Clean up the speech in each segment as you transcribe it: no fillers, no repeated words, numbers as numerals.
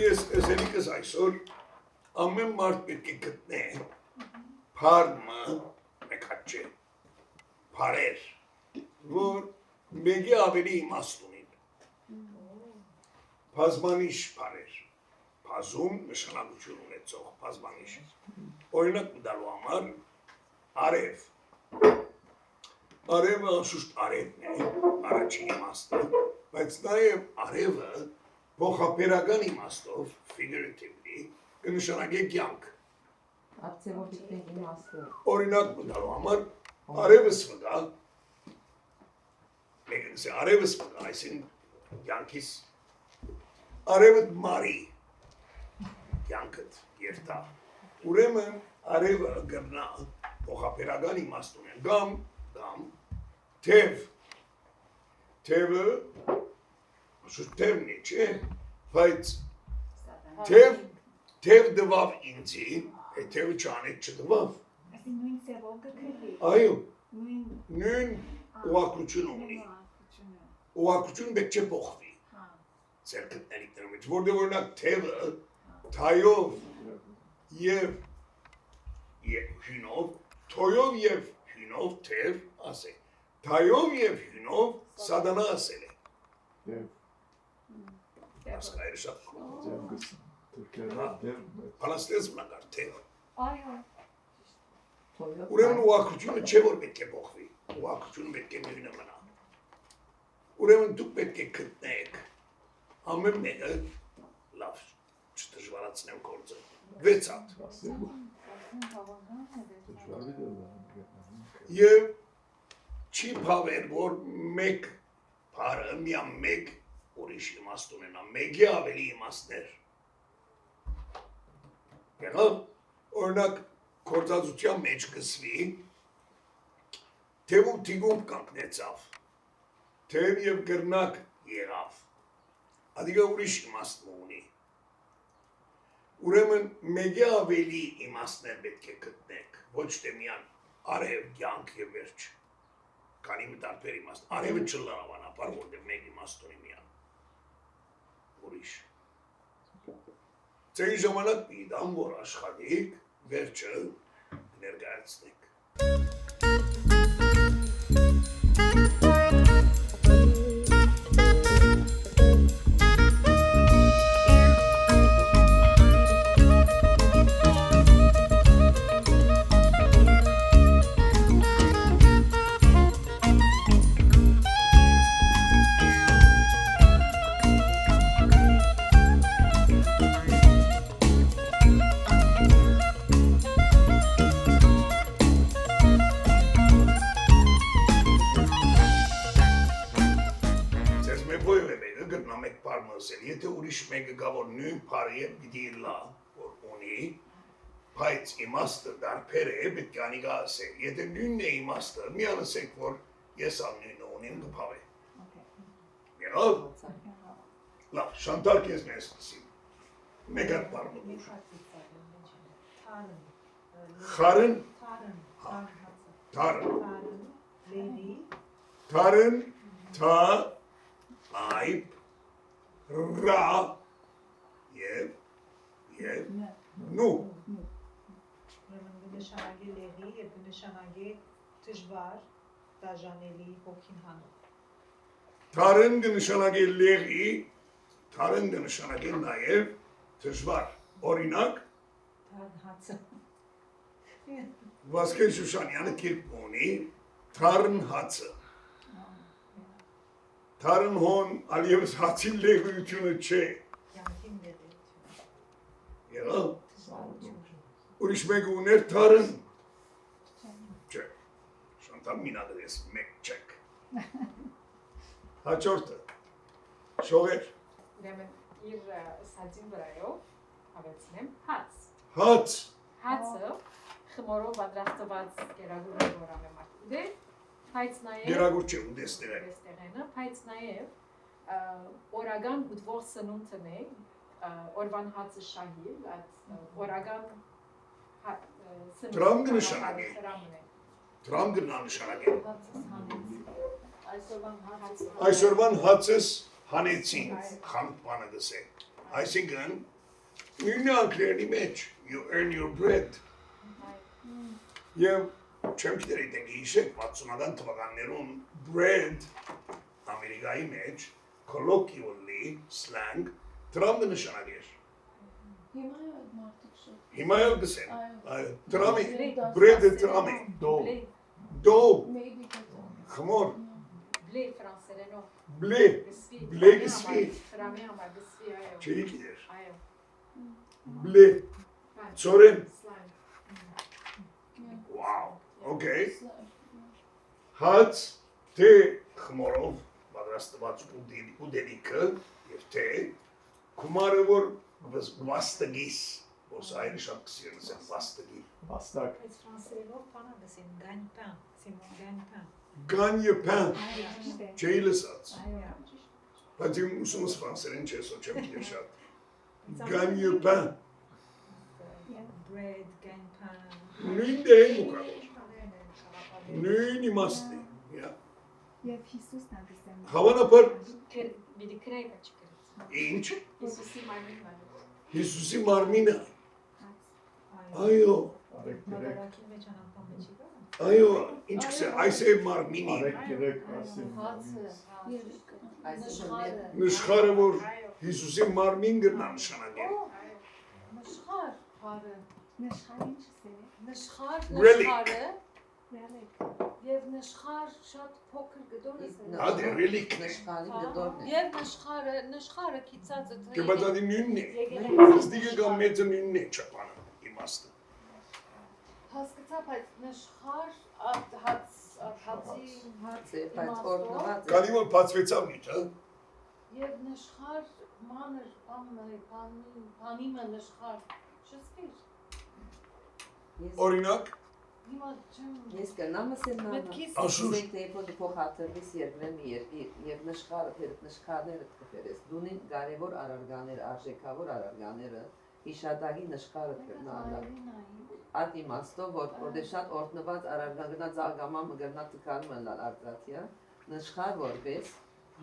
ես զենիկս այսօր ամեն մարդ պետք է գտնե փարմը մեկ հատ չէ փարեր որ մեկի ավելի իմաստ ունին բազմանիշ փարեր բազում նշանակություն ունեցող բազմանիշ օրինակ տալու համար արև արևը անշուշտ արևն է առաջին իմաստը բայց նաև արևը փոխաբերական իմաստով figuratively կնշանակի կյանք օրինակ տալու համար արևս վգա մեկը արևս վգա այսինքն կյանքիս արևդ մարի կյանքդ երթա ուրեմն արևը գրնա փոխաբերական իմաստ ունեն գամ թև թևը շուտերն է չէ բայց թև դվավ ինձի թևը չանեց չդվավ նույն ծևով կգրվի այո նույն ուղղակություն ունի ուղղակություն պետք չէ փոխվի ցերկտների դրամից որտեղ օրինակ թևը թայով եւ հյունով թոյով եւ հյունով թև ասե թայով եւ հյունով սադանա ասել է ասկայր շատ Պալաստես մնագար թև ուրեմն ուղղակությունը չէ որ պետք է փոխվի ուղղակությունը պետք է նույնը մնա ուրեմն դուք պետք է գտնեք ամեն մեկը լավ չդժվարացնեմ գործը 6 հատ եւ չի փավեր որ մեկ բարը միամ մեկ ուրիշ իմաստ ունենա մեկի ավելի իմաստներ եղավ օրինակ գործածության մեջ կսվի թևու թիգում կանգնեցավ թև եւ գրնակ եղավ adică ուրիշ իմաստ ունի ուրեմն մեկի ավելի իմաստներ պետք է գտնեք ոչ թե միան արև կյանք եւ վերջ քանի մի տարբեր իմաստ արևը չլավանապար որտեղ մեկ իմաստ ունի միան ուրիշ Ձերի ժամանակ պիտամ, որ աշխատիկ, վերջը ներգայացնեք։ Եթե ուրիշ մեկը գա որ նույն բարի է պիտի լա որ ունի բայց իմաստը դարբեր է պետք է անիգա ասե եթե նույնն է իմաստը միան ասեք որ ես ալ նույնը ունիմ կփավե եղավ լավ շանտալ քեզ մեզ սկսի մեկ հատ բարմը դուր խարն թարն թա այբ Ռա եւ նու նշանակի լեղի եւ նշանակի դժվար դաժանելի հոգին հանող Թարն նշանակի լեղի թարն նշանակի նաեւ դժվար օրինակ հացը Վասկե Շուշանյանը կերպ ունի թարն հացը Թարն հոն ալիևս հացի լեգույությունը չէ եղավ ուրիշ մեկ ուներ թարն չէ շանտամ մինադր ես մեկ չեք հաչորդը շողեր ուրեմն իր սածին վրայով հավեցնեմ հաց հացը խմորով պատրաստված գերագույն որամե մարդ ուդեր Բայց նաև Գերագույն չէ ուդեստեղենը, բայց նաև օրական ուտվող սնունդն է, օրվան հացը շահիլ, օրական սնունդը նշանակի, Դրամ նշանակի, այսօրվան հացս հանեցին, խանութ բանը գսեք, այսինքն Նույնն է անգլերենի մեջ, you earn your bread։ Եվ չեմ գիտեր իտենք հիշեք 60-ական թվականներում bread Ամերիկայի մեջ colloquially slang տրամը նշանակեր։ Հիմա էլ գսեն։ Այո, տրամի, bread-ը տրամի։ Դո, խմոր, Բլե ֆրանսերենով։ բլե, բլե գսվի, Տրամի համար գսվի, այո։ չի գիտեր, Այո։ բլե, ծորեն, Սլայն։ wow, okay, հաց, թե խմորով պատրաստված ուդելիքը և թե կումարը որ վաստագիս, որ սայրի շատ կսիրնս են վաստագի, Վաստակ։ Այս ֆրանսերենով բանա գսին գանպան, Սիմոն գանպան։ գանյը պան, Այո, չէի լսած, այո։ բայց իմ ուսումս ֆրանսերեն չես ու չեմ գիտեր շատ, գանյը պան, Bread, գանպան։ նույն դերեն ուկավոր, նույն իմաստի, Եվ Հիսուսն անգսեմ։ հավանապար Բիդի քրեյկա չկրեց։ ինչ, Հիսուսի մարմինն այո։ Հիսուսի մարմինը, այո, Մագարակի մեջ անապան մեջ իգա։ այո, ինչ կսե, այս է մարմինի, Արեք գերեք ասին։ նշխարը որ Հիսուսի մարմին գրնա նշանագեր, Նշխար, հարը, Նշխարին չսե։ նշխար, Relic. նշխարը Ռելեկ։ և նշխար շատ փոքր գդորս է։ ադե ռելիք, Նշխարի գդորն է։ Եվ նշխարը կիցածը կեպատադի նույնն է, զդիգը կամ մեծը նույնն է չապանը, իմաստը, հասկացա, բայց նշխար հացի Հաց է, բայց օրնված է։ կանի որ պացվեցավ նիթը, և նշխար մանր պանիմը նշխար շսկիր։ օրինակ, Հիմա չեմ Ես կնամ ասեմ Մտքիս Աշուր։ Ասենք թե որ դու փոխադրվես երկրեմ երկիր եւ նշխարները կփերես դունին կարևոր արարգաներ արժեքավոր արարգաները իշադագի նշխարը կնալա Ադի մաստով որ շատ օրտնված արարգան գնա զարգամա մգրնա տկարում են լալ արտատիա նշխար որպես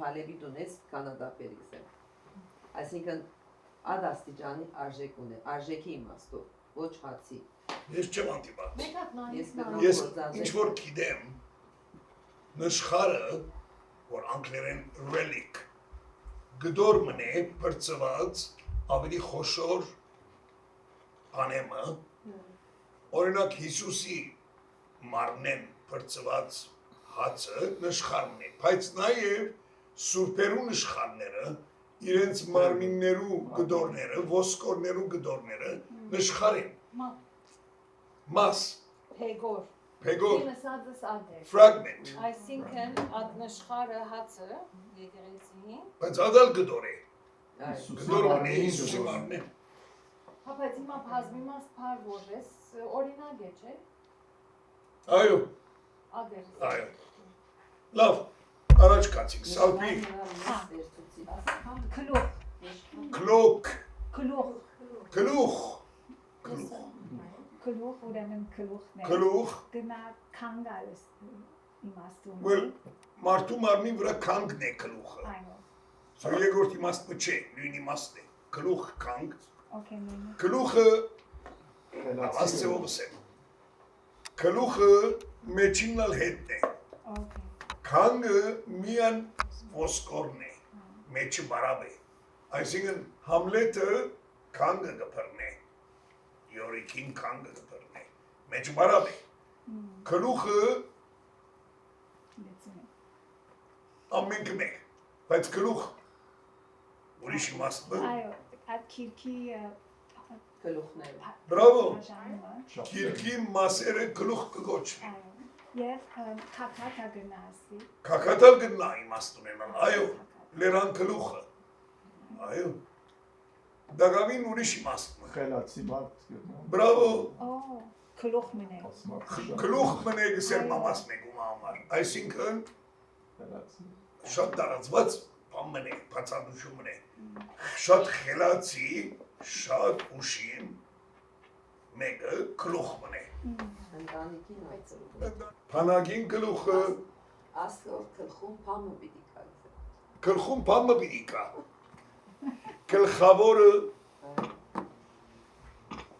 հալեվի դունես կանադա պերիքսը Այսինքն ադաստիճանի արժեք ունի արժեքի իմաստով ոչ հացի ես չեմ անտիպատ, մեկ հատ Ես նայից ես Գործած է։ ինչ որ գիտեմ, նշխարը, որ անգլերեն relic, գդոր մնե պրծված ավելի խոշոր անեմը, օրինակ Հիսուսի մարմնեն պրծված հացը նշխարն է, բայց նաև սուրբերու նշխարները, իրենց մարմիններու գդորները, ոսկորներու գդորները նշխար են, մաս, Հեգոր փեգոր, Ինը սածս ադեր fragment, Այսինքն ատ նշխարը հացը եկեղեցին բայց ադալ գդոր է, Այս գդոր ունի Հիսուսի մարմնեն, Հա բայց հիմա բազմիմաս փար որես օրինակ է չէ այո, ադեր այո, լավ, առաջ կացիկ, սալպի, Քլուխ։ կլոկ, Քլուխ։ կլուխ, Քլուխ ուրեմն քլուխն է։ կլուխ, Գնա քանգալս իմաստուն։ well, մարդու մարմին վրա կանգն է կլուխը, Այո։ սա երկրորդ իմաստը չէ, նույն իմաստն է, կլուխ կանգ, Okay, նույնը։ կլուխը, ասցեովս է, կլուխը մեջիննալ հետն է, Okay։ Կանգը միան ոսկորն է, մեջը բարավ է, այսինքն համլետը կանգը կպրն է, Յորիկին կանգը կպրն է, մեջը բարավ է, կլուխը Դեցին է։ ամենքը մեկ, բայց կլուխ, ուրիշ իմաստը, Այո, այդ քիրքի գլուխները բրավո, բաժանումը։ կիրքի մասերը կլուխ կգոչվի, Այո։ Եվ քակաթա գնասի։ կակատալ գնա իմաստ ունենալ, այո, լերան կլուխը, այո, դագավին ուրիշ իմաստը, Խելացի մարդ գտնա։ բրավո, Օ, քլուխ մնե։ կլուխ մնե գսեր մամաս մեգում համար, այսինքն Խելացի։ շատ տարածված բան մնե, բացադուշում մնե, շատ խելացի, շատ ուշին, մեկը կլուխ մնե, ընտանիքին այցելում պանագին կլուխը, ասոր քլխում փամը պիտի կալի կլխում պամը պիտի կա, կլխավորը,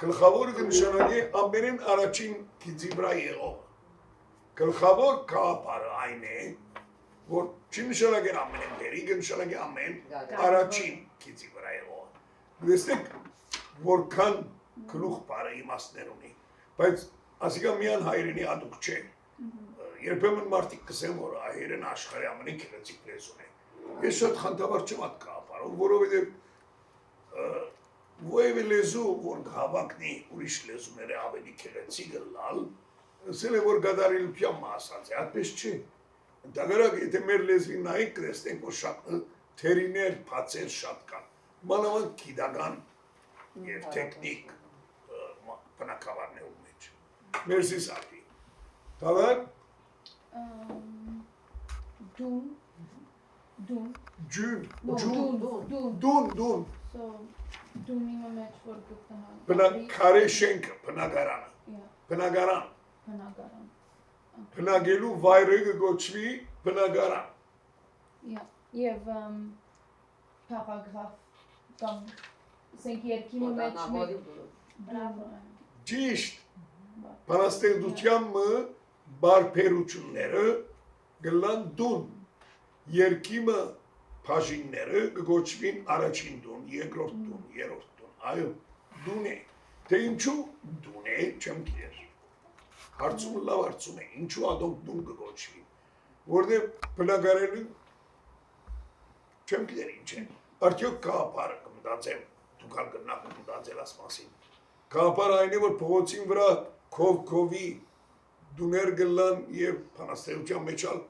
գլխավորը կնշանակի ամենեն առաջին գիծի վրա եղող։ Գլխավոր գաղափարը այն է, որ չի նշանակի ամենեն դերի, կնշանակի ամեն առաջին գիծի վրա եղող։ Դեսեք, որքան գլուխ բարը իմաստներ ունի, բայց ասիկա միան հայրենի ադուք չէ։ Երբեմն մարդիկ կսեն, որ հայերեն աշխարհի ամենին գեղեցիկ լեզուն է։ Ես շատ խանդավառ չեմ այդ գաղափարով, որովհետև ովևէ լեզու, որ հավակնի ուրիշ լեզուները ավելի գեղեցիկ լալ, ասել է, որ գադարելության մասած է, այդպես չի։ Ընդհանրակ, եթե մեր լեզվին նայենք, կտեսնենք, որ շատ թերիներ, բացեր շատ կան։ Մանավանդ գիտական եւ տեխնիկ բնակավարներում մեջ։ Մերսի Սարդի։ Տալար Դուն So դունի մեջ որ գտնան։ Բնակարի շենքը, բնակարանը։ Բնակարան։ Բնակարան։ Բնակելու վայրը կգոչվի բնակարան։ Եվ paragraf կամ ասենք երկիմի մեջ բրավո։ Ճիշտ։ Բանաստեղծության բարբերությունները գլան դուն։ Երկիմը բաժինները կգոչվին առաջին դուն, երկրորդ դուն, երրորդ դուն, այո, դուն է, թե ինչու դուն է, չեմ գիտեր, հարցումը լավ հարցում է, ինչու ադոնք դուն կգոչվին, որտեղ բնակարանը, չեմ գիտեր ինչ է, արդյոք կաղապարը կմտածեմ, դուք ալ կնակ կմտածել աս մասին, կաղապարը այն է, որ փողոցին վրա քովի դուներ գլան և բանաստեղծության մեջ ալ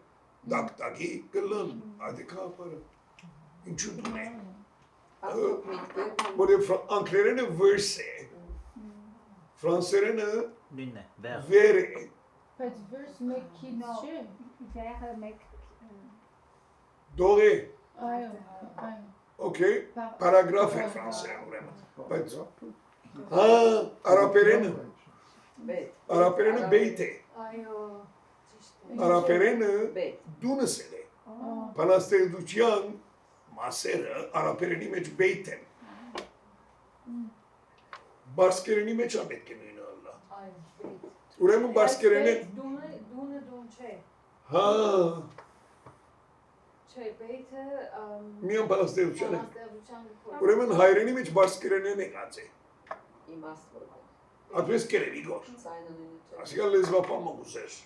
դակտակի գլան, այդ է կաղապարը, ինչու դուն է, որ անգլերենը verse է, ֆրանսերենը վեր է, Բայց verse մեկ քիչ չէ։ Վերը մեկ դող է, Այո։ okay, պարագրաֆ է ֆրանսերեն ուրեմն, բայց, արապերենը բեյտ է, արապերենը դունս էլ է, բանաստեղծության մասերը արապերենի մեջ բեյտ են, բարսկերենի մեջ պետք է նույնը ալլա, ուրեմն բարսկերենը, Դունը դուն չէ, չէ, բեյթը միան բանաստեղծության է, բանաստեղծության ուրեմն հայրենի մեջ բարսկերենեն եկած է, Իմաստ որ այդպես կերևի գոր, ցայնը նույնը չէ։ ասիկա լեզվապան մոգուզեր,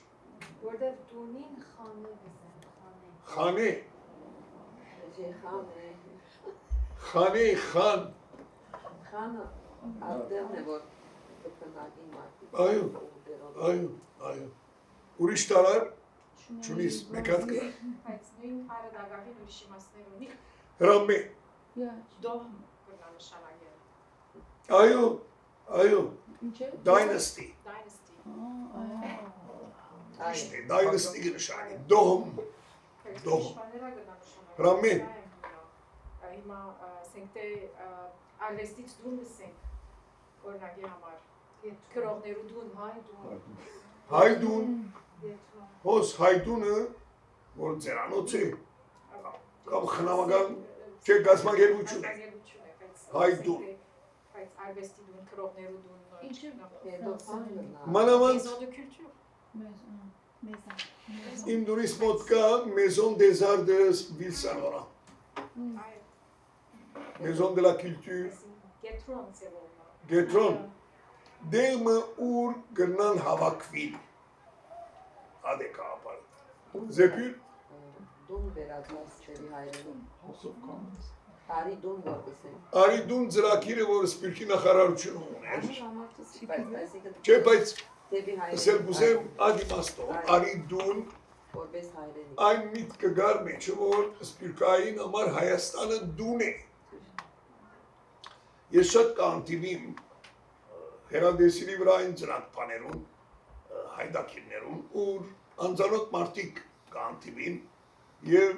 որտեղ դունին խանը գսեն, խանե, Ջեխան է։ խանե, խան, Խանը արտերն է որ կտնագին մարդիկ։ այո, ուրիշ տարար, չունիս, մեկ հատ կը, Բայց նույն հարը դագաղին ուրիշ իմաստներ ունի, հրամե, դողմ կնա նշանագերը, այո, Ինչ է։ dynasty, dynasty, իշտ է, dynasty կնշանի, դողմ, Դողմ։ Շմաներա կնա նշանագերը, Հրամե։ Հիմա ասենք թե արվեստից դուն լսենք, օրինակի համար, կրողներու դուն, հայդուն, հոս հայդունը, որ ձերանոց է, կամ խնամական, չէ գազմագերություն է, Հայդուն։ Բայց արվեստի դուն, կրողներու դուն, Ինչ է։ մանավանդ, Maison de culture, մեզ իմ դուրիս մոտ կա Maison des Arts de Ville-Saint-Laurent, Maison de la Culture, Գետրոն ծևով, Գետրոն, դեղմը ուր գրնան հավակվին, ադե կաղապար, զեպյուր, Դուն վերածված չերի հայրենում։ House of Commons. Արի դուն որպեսեն։ արի դուն ծրակիրը, որ սպիրկի նախարարություն ուներ, Բայց չէ, բայց դեպի սել հայրենի գուզեմ ադիմաստով, արի դուն որպես հայրենի։ այն միտ կգար մեջը, որ սպիրկային համար Հայաստանը դուն է, ես շատ կանտիվիմ հերադեսիրի վրա այն ծրակ պաներուն, հայդակիրներուն, ուր անձանոտ մարդիկ կանտիվին և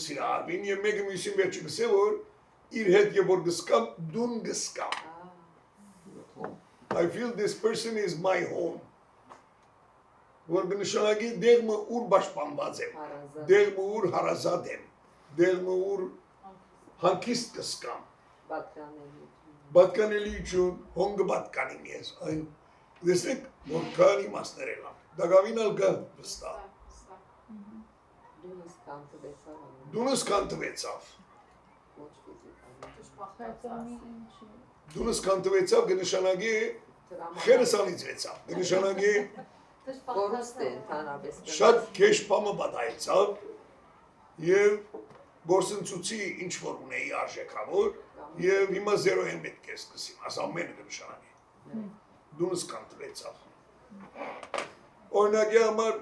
սիրահարվին և մեկը մյուսին վերջը գսե, որ իր հետ և որ գսկամ, դուն գսկամ, I feel this person is my home, որ գնշանագի դեղմը ուր բաշպանված եմ, դեղմը ուր հարազատ եմ, դեղմը ուր հանկիստ գսկամ, Պատկանելիություն, հոնգը պատկանիմ ես, այն, դեսնեք, որ կան իմաստներ էլան, դագավին ալ կա վստահ, Դունս կանտվեցավ։ դունս կանտվեցավ, Ոչ ֆիզիկալ։ Բայց ինչի։ դունս կանտվեցավ կնշանագի խերս անիծվեցավ, կնշանագի Կորուստ է ընդհանրապես։ շատ քեշ պամը բադայեցավ և գործընծուցի ինչ որ ունեի արժեքավոր և հիմա զերո եմ պետք է սկսիմ, աս ամենը կնշանագի, դունս կանտվեցավ։ Օրինակի համար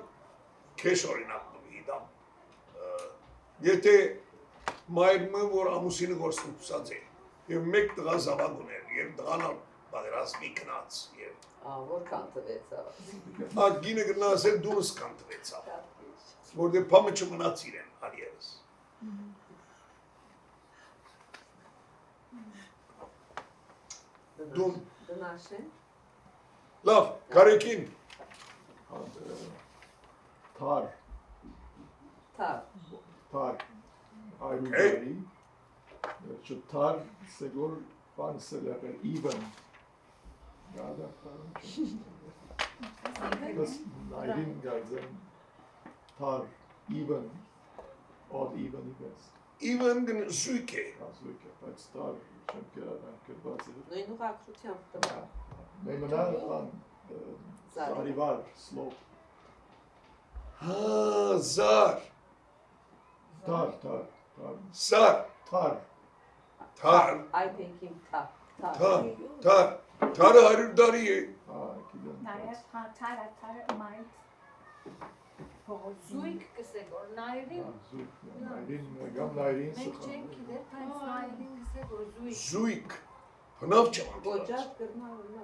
քեշ օրինակ նվիդամ, եթե մայրմը, որ ամուսինը գործընծուցած է, և մեկ տղա զավակ ուներ, և տղան պատերազմի գնաց, և Որ կանտվեցավ։ այդ գինը գնա ասել դունս կանտվեցավ, որտեղ պամը չմնաց իրեն արիերս։ Դուն, Դնաշ է։ լավ, կարեկին, Tar. Թար։ Ayrıcari. Şu tar segor fan sebebi even. Gada karım. Das Nailin gelsen. Tar even. Odd even ibes. even զույգ է, Azıcık. Բայց tar çünkü ben kırbaç edip. Նույն ուղղակցությամբ տվա։ Meymuna fan zari var slope. հա, զար, Tar. սար, Tar. թար, I think him թար։ թար, թարը 100 տարի է, Ha, ikiden. Նաև թարը մայթ փողոցի։ Զույգ կսեք որ նայրին Nailin, gam Nailin մենք sıkan. չենք գիտեր, բայց նայրին կսեք որ զույգ զույգ, հնավ չեմ Գոջատ գրնալու։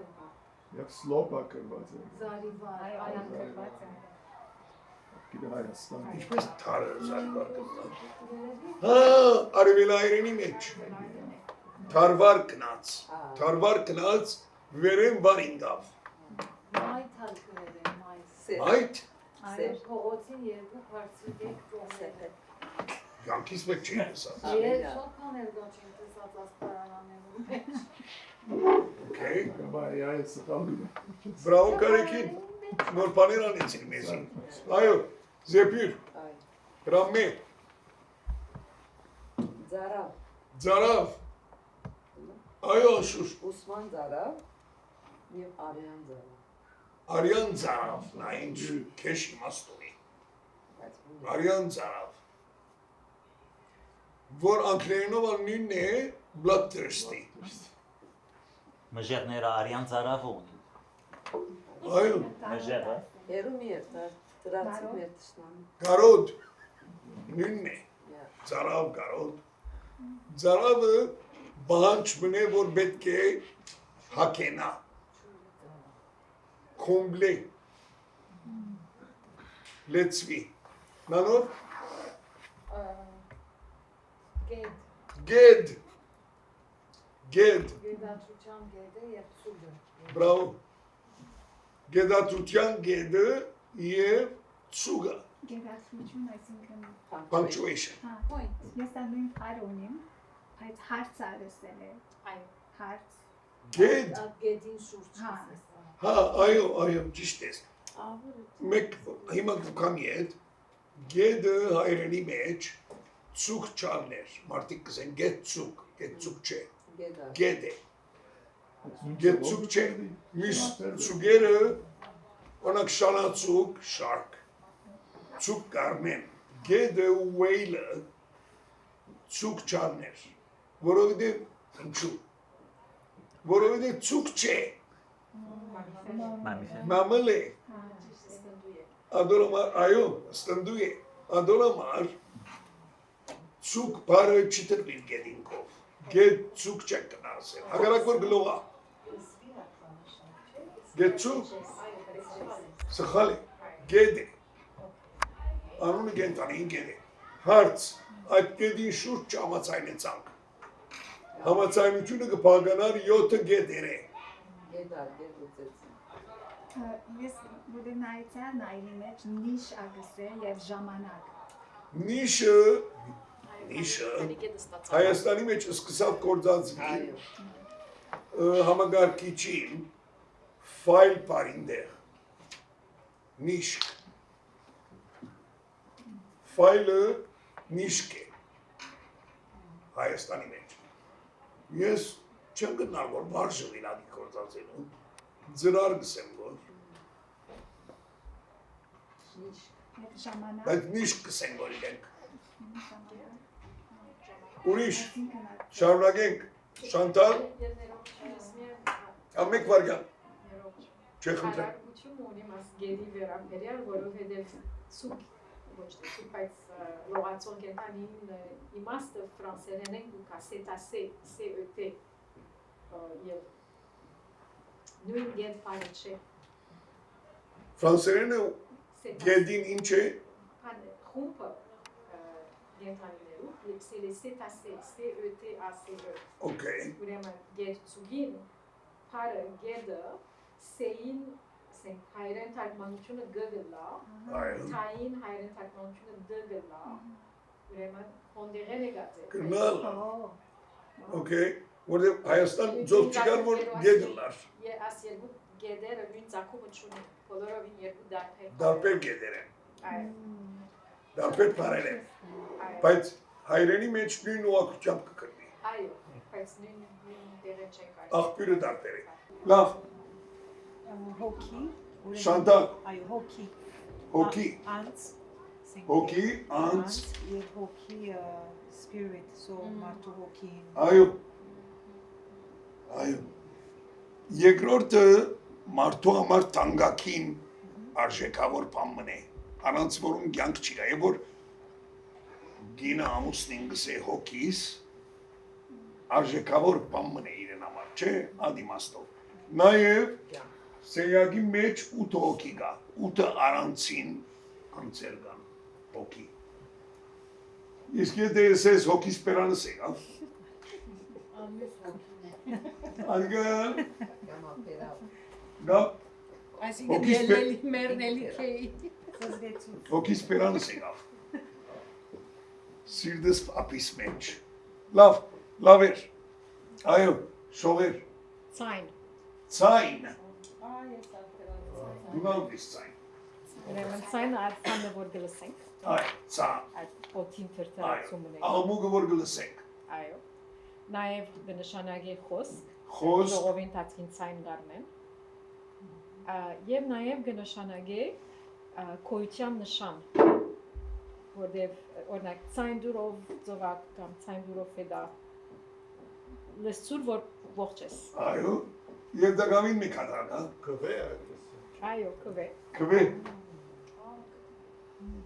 Yak slope kırbaç edip. զարիվար Այո, այան կրված է։ Gide hayastan. ինչպես թարը զարգար կնա, հա, արևելայրենի մեջ, թարվար կնաց, վերեն վարինգավ, մայ թալքներ են մայ այդ, Այո, փողոցին երկու բարձր եք կողմերը յանքիս մեջ չի եսած, Ես սոքաներ դոչ եմ տեսած ասպարանաներում մեջ okay, Ama yani sıkaldı. բրավո կարեկին, նոր բաներ անեցին մեզին, այո, զեպյուր, Այ։ գրամմե, Ձարավ։ ձարավ, այո, շուշ, Ուսման ձարավ եւ Արյան ձարավ։ արյան ձարավ, նա ինչ քեշ իմաստ ունի, Բայց արյան ձարավ, որ անգլերենով նույնն է bloodthirsty, Մժեղները արյան ծարավ ունին։ այո, Մժեղը։ Երու մի էր դրացի մեր տշնամի։ գարոդ, նույնն է, ձարավ, գարոդ, ձարավը բանջ մնե, որ պետք է հակենա, կոմբլե, լեցվի, նանով, գետ գեդ, գետացության գետը եւ ցուգը բրավո, գեդատության գեդը և ծուգը, գերացություն, այսինքն punctuation, հա, point ես դա նույն փար ունիմ, այդ հարց արսել է, Այո։ հարց, գեդ, գետին շուրջ Հա։ հա, այո, ճիշտ ես, Ահա։ մեկ հիմա կամի հետ, գեդը հայրենի մեջ ծուկ չալներ, մարդիկ կսեն գեդ ծուկ չէ, Գեդա։ գեդ է, գեդ ծուկ չէ, միս ծուգերը, օրինակ շանացուկ, շարք, ծուկ կարմեն, գեդը ու վեյլը ծուկ չալներ, որովհետև ինչու, որովհետև ծուկ չէ, մամել է, Adorama, այո, ստնդու է, adorama ծուկ բարը չտրվին գետինքով, գետ ծուկ չեք կնասել, հագարակ որ գլողա, գետ ծուկ, սխալ է, գետ է, անունը գենտանին գետ է, հարց, այդ գետին շուրջ չհամացայնեցանք, համացայնությունը կպագանար 7 գետեր է, Գեդա, գեդուցեցի։ ես որ նայեցա նայրի մեջ նիշ ագսե եւ ժամանակ, նիշը, Գետը ստացա։ Հայաստանի մեջ սկսավ կործածվի, Այո։ համագարկիչին ֆայլ բարինդեղ նիշկ ֆայլը նիշկ է Հայաստանի մեջ ես չեմ գտնել որ բարձր լինի գործածելու ծրար գսեմ որ Եվ ժամանակ բայց նիշկ գսեմ որ իրենք ուրիշ այսինքն շարունակենք Շանտալ ամեկ վարգան Չէ խնդրեմ Հարաբերություն ունիմ աս գերի վերաբերյալ, որովհետև սուկ ոչ թե սուկ, բայց լողացող կենտանին իմաստը ֆրանսերեն են ու կա սետասե, CET եւ նույն գետ պարը չէ, ֆրանսերենը գեդին ինչ է խումբը կենտանիներու, եւ c'est սետասե, CETACE, Okay ուրեմն գետ ծուգին, պարը գետը, սեին հայերեն թարգմանությունը գգլա, այո թային հայերեն թարգմանությունը դգլա, ուրեմն հոնդերեն է գացել։ գնալ Okay որտեղ Հայաստան ձով չկար որ գեդլար Աս երկու գեդերը նույն ծագումը չունեն, բոլորովին երկու դարբեր։ դարբեր գեդեր են Այո, դարբեր բարեր են այո, բայց հայրենի մեջ նույն ուղղությամբ կգտնի այո, բայց նույն տեղը չենք այս։ աղբյուրը դարբեր է լավ հոգի Շանտալ այո հոգի հոգի անց հոգի անց եւ հոգի spirit so մարդու հոգին այո այո երկրորդը մարդու համար տանգակին արժեքավոր բան է առանց որում կյանք չի գա եւ որ գինը ամուսնին գսե հոգիս արժեքավոր բան է իրեն համար չէ ադիմաստով նաեւ սեյագի մեջ 8 հոգի կա 8 առանցին անձեր կան հոգի իսկ եթե ես հոգի սպերանս է հա Անգel դա Այսինքն Հոգիս ելնելի մեռնելի քեի։ հոգի սպերանս է գավ սիրտս ապիս մեջ լավ էր այո շողեր Ցայն։ ցայն դու ցայն Ուրեմն ցայնը արդյունքը որ գլսենք, այ ցա այդ օթին այո թրթրացումն է։ աղմուկը որ գլսենք Այո։ Նաև կնշանակի խոսք, խոսք ժողովի ընթացքին ցայն գարնեն։ Եվ նաև կնշանակի կոյության նշան, որտեղ օրինակ ցայն դուրով ծովակ կամ ցայն դուրով ֆեդա լսուր որ ողջ ես։ այո եւ դա գամին մի կադար հա Այո, կվե։ քվե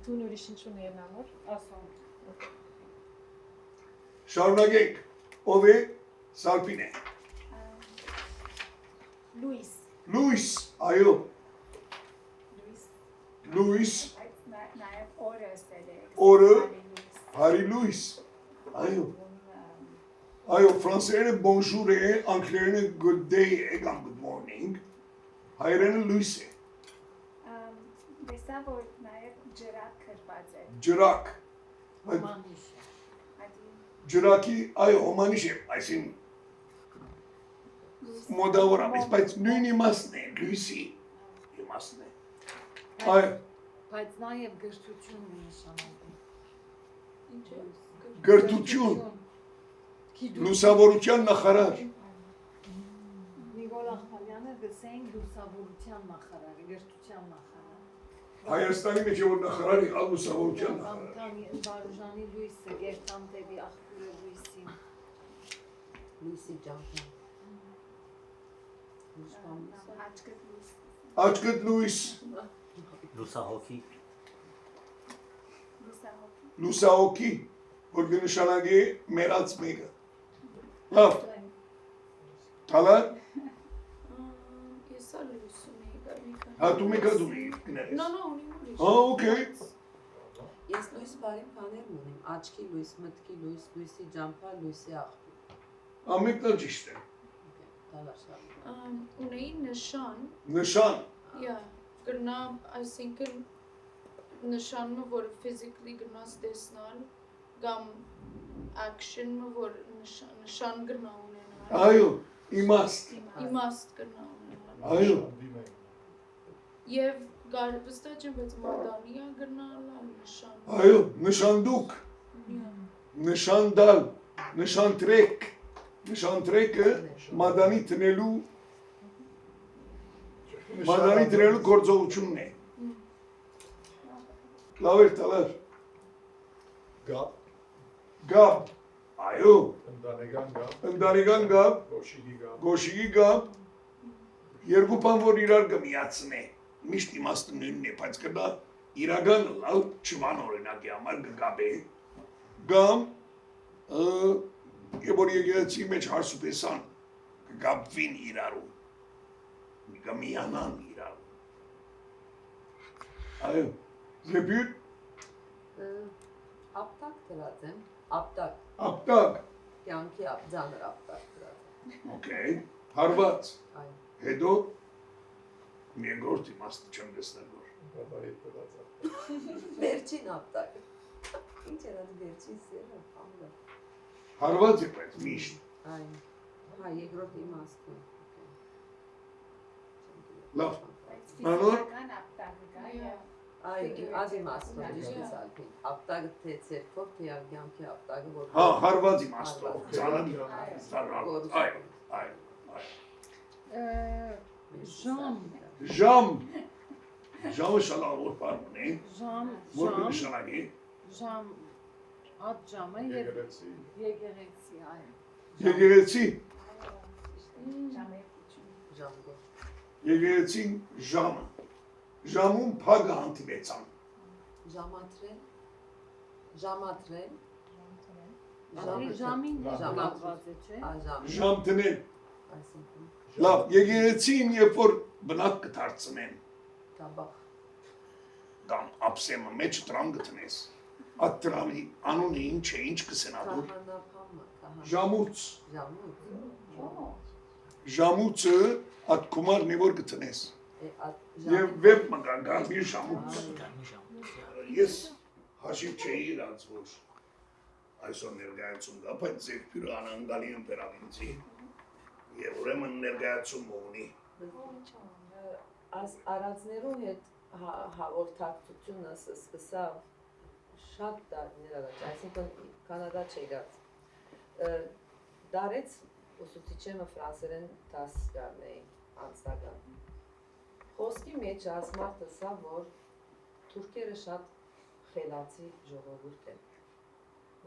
Դու նորիշ ինչ ունեն ամոր։ Ասում։ շարունակենք ով է սարփին է լուիս այո լուիս այդ նաև օրը ասել է օրը հարի լուիս այո ֆրանսերենը bonjour է անգլերենը good day է կամ good morning հայերենը լուիս է տեսա որ նաև ջրակ կրված է ջրակ ջրակի այո հոմանիշ է այսին մոդավորապես բայց նույն իմաստն է լուիսի իմաստն է այո Բայց նաև գրթություն նշանակում։ Ինչ է։ գրթություն լուսավորության նախարար Նիկոլ Ախմալյանը գսեն լուսավորության նախարարը, գրթության նախարարը։ Հայաստանի մեջ որ նախարարի լուսավորության նախարար Կամ Բարուժանի Լուիսը, Գերտանտևի աղբյուրը Լուիսին։ Լույսի ջանքն աչքդ լուիս Լուսահոգի լուսահոգի որ կնշանակի մեռած մեկը լավ թալար Եսա լույսում էի գալիքը։ հա դու մեկը դու գներես No, ունի ուրիշ։ օքեյ Ես լույս բարի բաներ ունեմ աչքի լույս, մտքի լույս, լույսի ջամփա, լույսի աղբյուր ամենքն էլ ճիշտ է Դալաշա Ունեի նշան, նշան գրնա, այսինքն նշանը, որ physically գրնաս տեսնալ, կամ action-ը, որ նշան գրնա ունենալ։ Այո, իմաստ։ Իմաստ կրնալն։ Այո, Եվ վստահ չեմ, բայց մադանիա կրնալը նշան։ այո, նշանդուկ, նշանդալ, նշանտրեք, նշանտրեկը մադանի տնելու գործողությունն է։ Լավ էր տալար։ Գապ, Գապ, այո, ընտանեկան գապ, ընտանեկան գապ, գոշիգի գապ, գոշիգի գապ, երկու բան, որ իրար կմիացնե, միշտ իմաստը նույնն է, բայց կդա իրական լավ չման օրինակի համար կգապ է, գամ, եւ որ եկեղեցի մեջ հարսուպեսան կգապվին իրարու, կմիանան իրարու։ Այո, զեպյուր, Ապտակ դրած եմ, ապտակ, ապտակ, կյանքի ձանր ապտակ դրած եմ։ օքեյ, հարված, Այո, հետո, միեգորդ իմաստը չեմ դեսնել որ։ բաբայի դրած ապտակ, վերջին ապտակ։ Ինչ էր այդ վերջին սերը, ամրը։ Հարված է բայց միշտ, Այ, հա, երկրորդ իմաստը։ լավ, Ֆիզիկական ապտակը կա եւ Այ, ադ իմաստը, ճիշտ ալփին։ Ապտակը թե ցերկով, թե կյանքի ապտակը, որ հա, հարված իմաստով, ծանր, այո, ժամ, ժամը շալավոր պարմն է, որ կնշանակի, Ժամ, այդ ժամը եկեղեցի, եկեղեցի, այո։ եկեղեցի, ժամգոր։ եկեղեցին ժամը, ժամում փագը հանդիպեցան, Ժամատրել, ժամատրել, Ժամին ժամը, կապված է, չէ։ ժամի, ժամ տնել, այսինքն, լավ, եկեղեցին երբ որ բնակ կդարձնեն, տաբախ, կամ ապսեմը մեջ տրամ գտնես, այդ տրամի անունը ինչ է, ինչ կսենադուր, կահանապամը, ժամուց, ժամուց, ժամուցը այդ կումարն է որ գտնես, եւ վեպ մգանգարվի ժամուց, ես հաշիվ չէի իրաց որ այսօր ներգայացում դա, բայց ձերբյուրը անանգալի եմ պերավինցի եւ ուրեմն ներգայացում ունի։ Արածներու հետ հաղորդակցությունը սկսավ շատ տարիներ առաջ, այսինքն Կանադա չեկած, դարեց ուսուցիչեմը ֆրանսերեն դաս գարնեի անձնական։ Խոսքի մեջ ասմարտը սա, որ թուրքերը շատ խելացի ժողովուրդ են,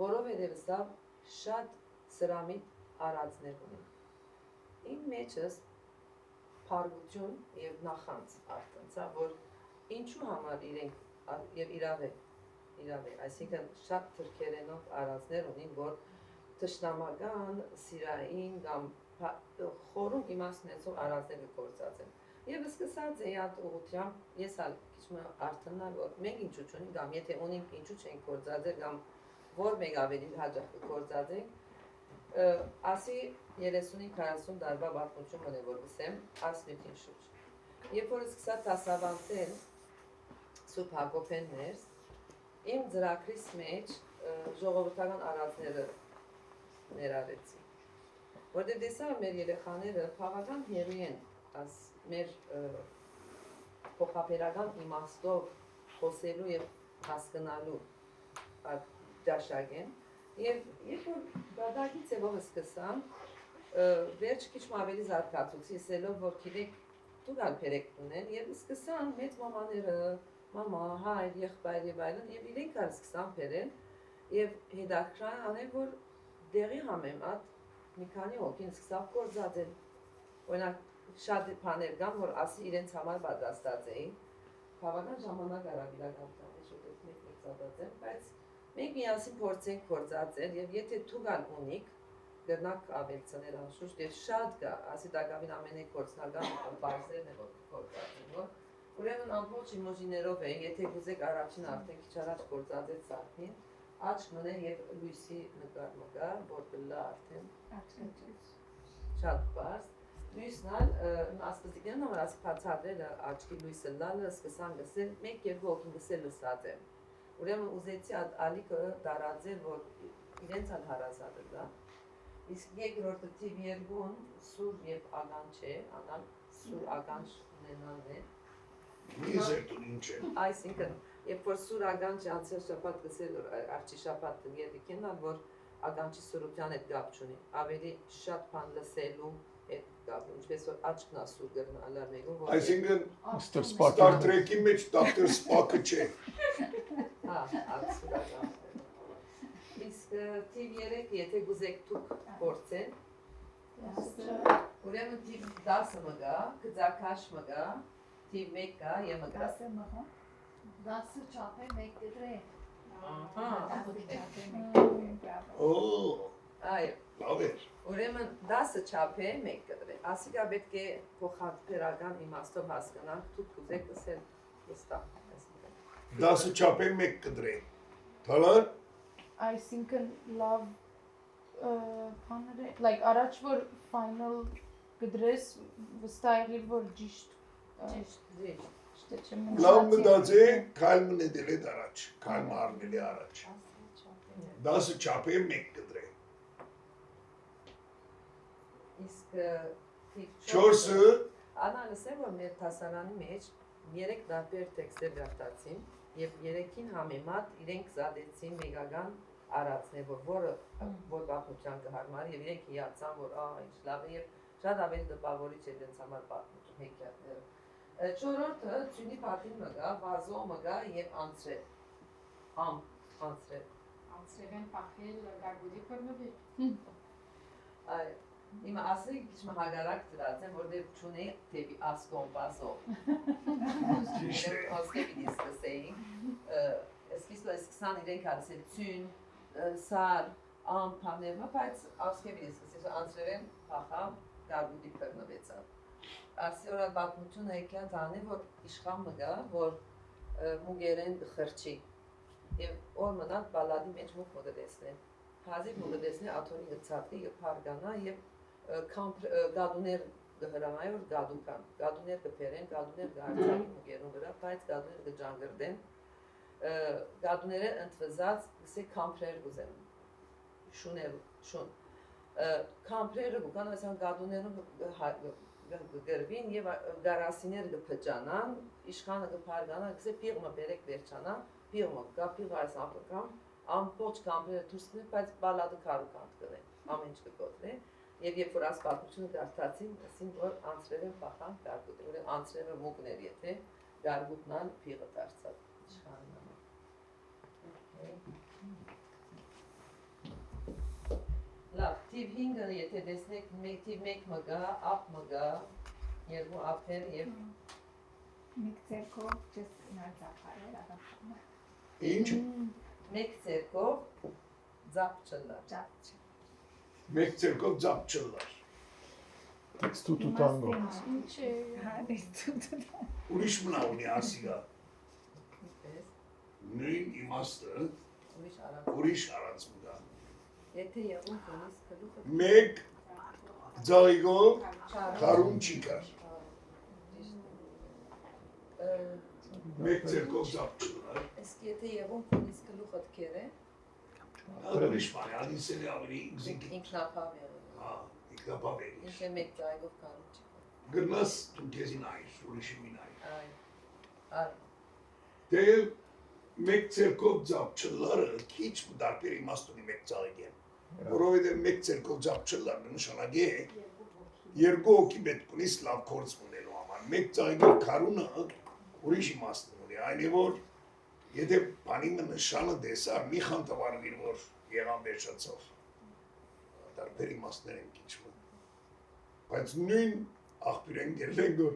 որովհետև սա շատ սրամիտ արածներ ունեն։ Իմ մեջս փառություն եւ նախանց արտնցա, որ ինչու համար իրենք եւ իրավ է, այսինքն շատ թրքերենով արածներ ունին, որ թշնամական, սիրային կամ խորում իմաստ ունեցող արածները գործած են։ Եվ սկսած է այդ ուղղությամբ, ես ալ քիչ արթնալ, որ մենք ինչու չունենք, կամ եթե ունենք ինչու չենք գործածել, կամ որ մենք ավելի հաջող գործածենք, ասի 30-40 տարվա պատմություն ունի, որ գսեմ, ասմյութին շուրջ։ Երբ որ սկսա դասավանդել Սուրբ Հակոբեն ներս, իմ ծրագրիս մեջ ժողովրդական արածները ներառեցի։ Որտեղ տեսա մեր երեխաները բավական հեռու են մեր փոխաբերական իմաստով խոսելու եւ հասկանալու դաշակ են եւ երբ որ դադարի ծևով սկսան վերջ քիչ ավելի զարգացուցի ասելով որ գիտեք դուք ալբերեք ունեն եւ սկսան մեծ մամաները մամա հայր եղբայր եւ այլն եւ իրենք սկսան բերել եւ հետաքրքրան անեն որ դեղի համեմատ մի քանի հոգին սկսավ գործածել օրինակ շատ բաներ կան, որ ասի իրենց համար պատրաստած էին, բավական ժամանակ արավ իրականության շուտով մեկ ծածկած, բայց մենք միասին փորձենք գործածել եւ եթե թուգան ունիկ դեռնակ ավելցնել անշուշտ եւ շատ կա, ասի դակավին ամենեկ գործնական բարձերն է որ գործածեն, որ ուրեմն ամբողջ իմոջիներով է, եթե գուզեք առաջին արդեն քիչ առաջ գործածել սարքին, աչք մնե եւ լույսի նկար, որ կլա արդեն շատ բարձ Լույսնալ, ասպստիկներն համար ասպացադրել աչքի լույսը լալը սկսան գսել, մեկ երկու հոգին գսել լսած եմ։ Ուրեմն ուզեցի ալիքը դարածել, որ իրենց ալ հարազատը դա։ Իսկ երկրորդը թիվ 2-ն սուր եւ ագանջ է, անալ սուր ագանջ ունենալն է։ Միզերտուն ինչ է։ Այսինքն, երբ որ սուր ագանջը անցյալ շաբաթ գսել արջի շաբաթ երդիկենալ, որ ագանջի սուրության հետ կապ չունի, ավելի շատ բան լսելու հետ կապ, ինչպես որ աչքն ասուր գրնալար մեկում, որ Այսինքն Mr. Star Trek-ի մեջ Dr. Spock-ը չէ։ հա, սուր ագանջ։ Իսկ թիվ 3, եթե գուզեք դուք փորձեն, ուրեմն թիվ 10-ը մգա, գծակաշ մգա, թիվ 1 կա եւ մգա։ Դասը մղա։ Դասը չափե մեկ դրե։ Օ, Այո, լավ է։ ուրեմն 10-ը չափ է 1 կտրե։ Ասիկա պետք է փոխադրական իմաստով հասկանանք, դուք կուզեք լսել վստահ։ 10-ը չափե 1 կդրե։ Թալար Այսինքն լավ բաներ է, like առաջ որ final գդրես վստահ եղիր որ ճիշտ չեմ լավ մտածի, քայլ մնետել է առաջ, քայլ մարնել է առաջ։ 10-ը չափե 1 կդրե։ Իսկ թիվ 4-ը անալսել որ մեր դասարանի մեջ 3 տարբեր տեքստեր վերտացին եւ 3-ին համեմատ իրենք զադեցին մեգական արածներ, որը որ բախության կհարմարի եւ իրենք հիացան որ ինչ լավ է եւ շատ ավելի տպավորիչ է դենց համար պատմություն հեքիաթները։ Չորրորդը ծյունի պատին մգա, վազո մգա եւ անցրել։ Անցրել։ Անցրել փախել գագուդի կորնովի։ Այ Իմ ասել քիչ հագարակ դրած եմ, որտեղ չունեի դեպի ասկոն բազո։ ճիշտ է։ Ասկեի դիսկսեին, սկիզբը սկսան իրենք ասել ցյուն, սար, ամփաներ, բայց ասկեի դիսկսեին անցրել փախավ գագուդի կորնովեցավ։ Ասիորա բացմությունը եկան տանի, որ իշխան մգա, որ մուգերեն խրճի եւ օր մնալ բալադի մեջ մուգ մգդեսնեն։ Հազիվ մգդեսնի աթոնի գծատի եւ փարգանա եւ գադուներ գհրամայ որ գադուկան, գադուներ կփերեն, գադուներ գարցակի մուգերուն վրա, բայց գադուներ կջանգրդեն, գադուները ընթվզած գսե կամփրեր գուզեն, շուներ, շուն, կամփրերը գուկան, այսան գադուներում գրվին եւ գարասիներ կփճանան, իշխանը կփարգանա, գսե պիղմը բերեք վերջանա, պիղմը կա պիղը այս ամպրկամ, ամբողջ կամփրերը դուրս կնեն, բայց բալադը քարուկանտ կնեն, ամեն ինչ կգոտնե, եւ երբ որ ասպատությունը դարձածին, ասին որ անցրել են փախան գարգուտ, ուրեմն անցրելը մուկներ եթե գարգուտնան պիղը դարձավ իշխանն Լավ, թիվ 5-ը եթե տեսնեք թիվ 1 մգա, ապ մգա, երկու ապեր եւ Մեկ ձերքով ճես նարձակարել ադապտանը։ Ինչ։ մեկ ցերկով ձապ չլա։ Ճապ չէ։ Մեկ ցերկով ձապ չլար։ Textu tu tango. Ինչ է Հա, դեստուտը։ Ուրիշ մնա ունի ասիգա։ Ինչպես Նույն իմաստը ուրիշ արած։ ուրիշ առած մգա։ Եթե եղուն կոնիս կլուխը Մեկ ձայգով քարուն չի կար։ Մեկ ցերկով ձապ չլար։ Իսկ եթե եղուն կոնիս կլուխը դքեր է, Ուրիշ բան, ադիսել է ավելի զինք։ ինքնապավ եղել։ Հա, ինքնապավերի։ Ինչ է մեկ ձայգով կանու չի։ Գրնաս դու քեզին այր, ուրիշի մին այր։ Այ։ Դե մեկ ցերկով ձապ չլարը քիչ դարբեր իմաստ ունի մեկ ձայգեն։ Որովհետև մեկ ցերկով ձապ չլարը նշանակի է երկու հոգի պետք ունի լավ կորց ունենալու համար։ Մեկ ձայգով քարունը ուրիշ իմաստ ունի, այն է որ եթե բանի նշանը դեսար մի խանդավառվիր որ եղան վերջացավ։ Դարբեր իմաստներ են քիչ մը։ Բայց նույն աղբյուր են գերլեն գոր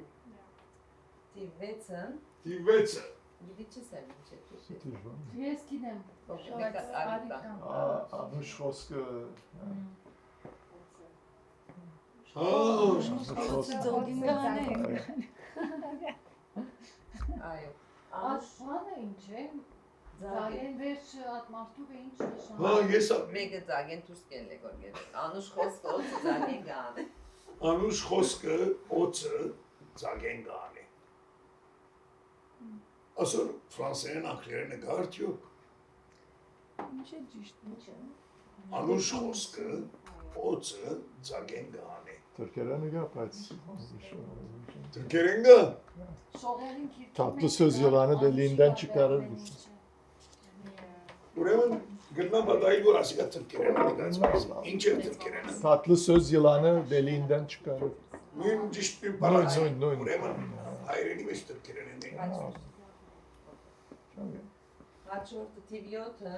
Թիվ 6-ը դիվեցը գիտի չես եմ ինչ է։ Tijvan. ես գիտեմ։ Մեկ արիկան։ Anush Khoske. Այո։ Աշվանը ինչ է։ Զագեն վերջ ատմարտուղը ինչ Հա, նշանակում։ ես Մեկը ձագեն դուրս կեն լեգոր Անուշ խոսքը օծը ձագեն գան։ անուշ խոսքը օծը ձագեն գան է։ Ասոր ֆրանսերեն անգլերեն է գարտյոք։ Ինչ է ճիշտ։ Ինչ է։ Անուշ խոսքը օծը ցագեն գանե։ Türkçeden mi yapayız? Türkերեն գա։ Şoğerin kirpi. Tatlı söz yılanı deliğinden çıkarır. Ուրեմն գտնա բադայի որ ասիկա türkերեն գացած։ Ինչ է türkերենը։ Tatlı söz yılanı deliğinden çıkarır. Նույն ճիշտ նույն Նույն, բառացի։ նույն։ Ուրեմն հայրենի մեջ türkերենն է։ Հաջորդը TV7-ը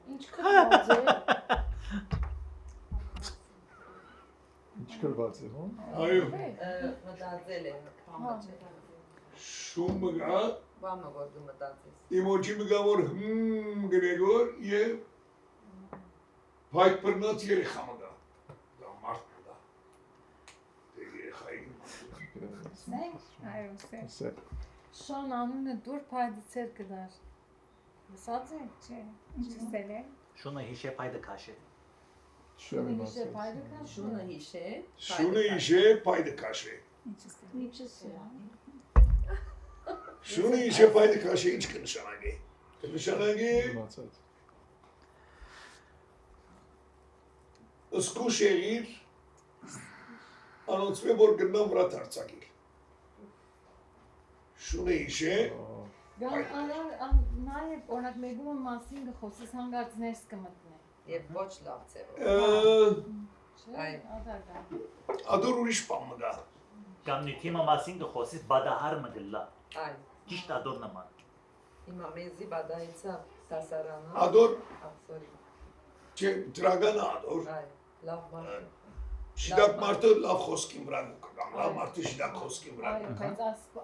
İnç kırmızı. Hiç kırbaç yok. Այո, մտածել է բամը չէ։ շումը գա, Բամը որ դու մտածես։ իմոջի մգա որ գրեգոր եւ փայտ բռնած երեխա մգա։ Դա մարդ մգա։ Դե երեխային Sen? Hayır, sen. Sen. Şan anını dur paydıser kadar. Sadece Şey, hiç sele. Şunu hişe payda kaşı. Şöyle bir nasıl? şey paydı kaç. Շունը հիշե։ շունը իշե փայտը քաշե։ Hiç sele. Niçesi ya? Շունը իշե փայտը քաշե ինչ կնշանակի։ Կնշանակի Kırbaç. սկուշ եղիր անոնցմե որ գնամ վրա դարձակիր։ Շունը իշե Ben naif ornak megumun masing gxosis hangart ners kımatne. Եվ ոչ լավ ձևով։ Ay. Ադարգա։ ադոր ուրիշ բան մգա։ Կամ նյութիմը մասին գխոսից բադահար մը գլլա։ Այ, Ճիշտ ադոր նման։ հիմա մեզի բադայիցա դասարանը։ Ադոր Sorry։ չէ դրագան ադոր։ Այ, լավ բան։ Շիդակ մարդը լավ խոսքին վրա կգամ, լավ մարդը շիդակ խոսքին վրա։ Ay, բայց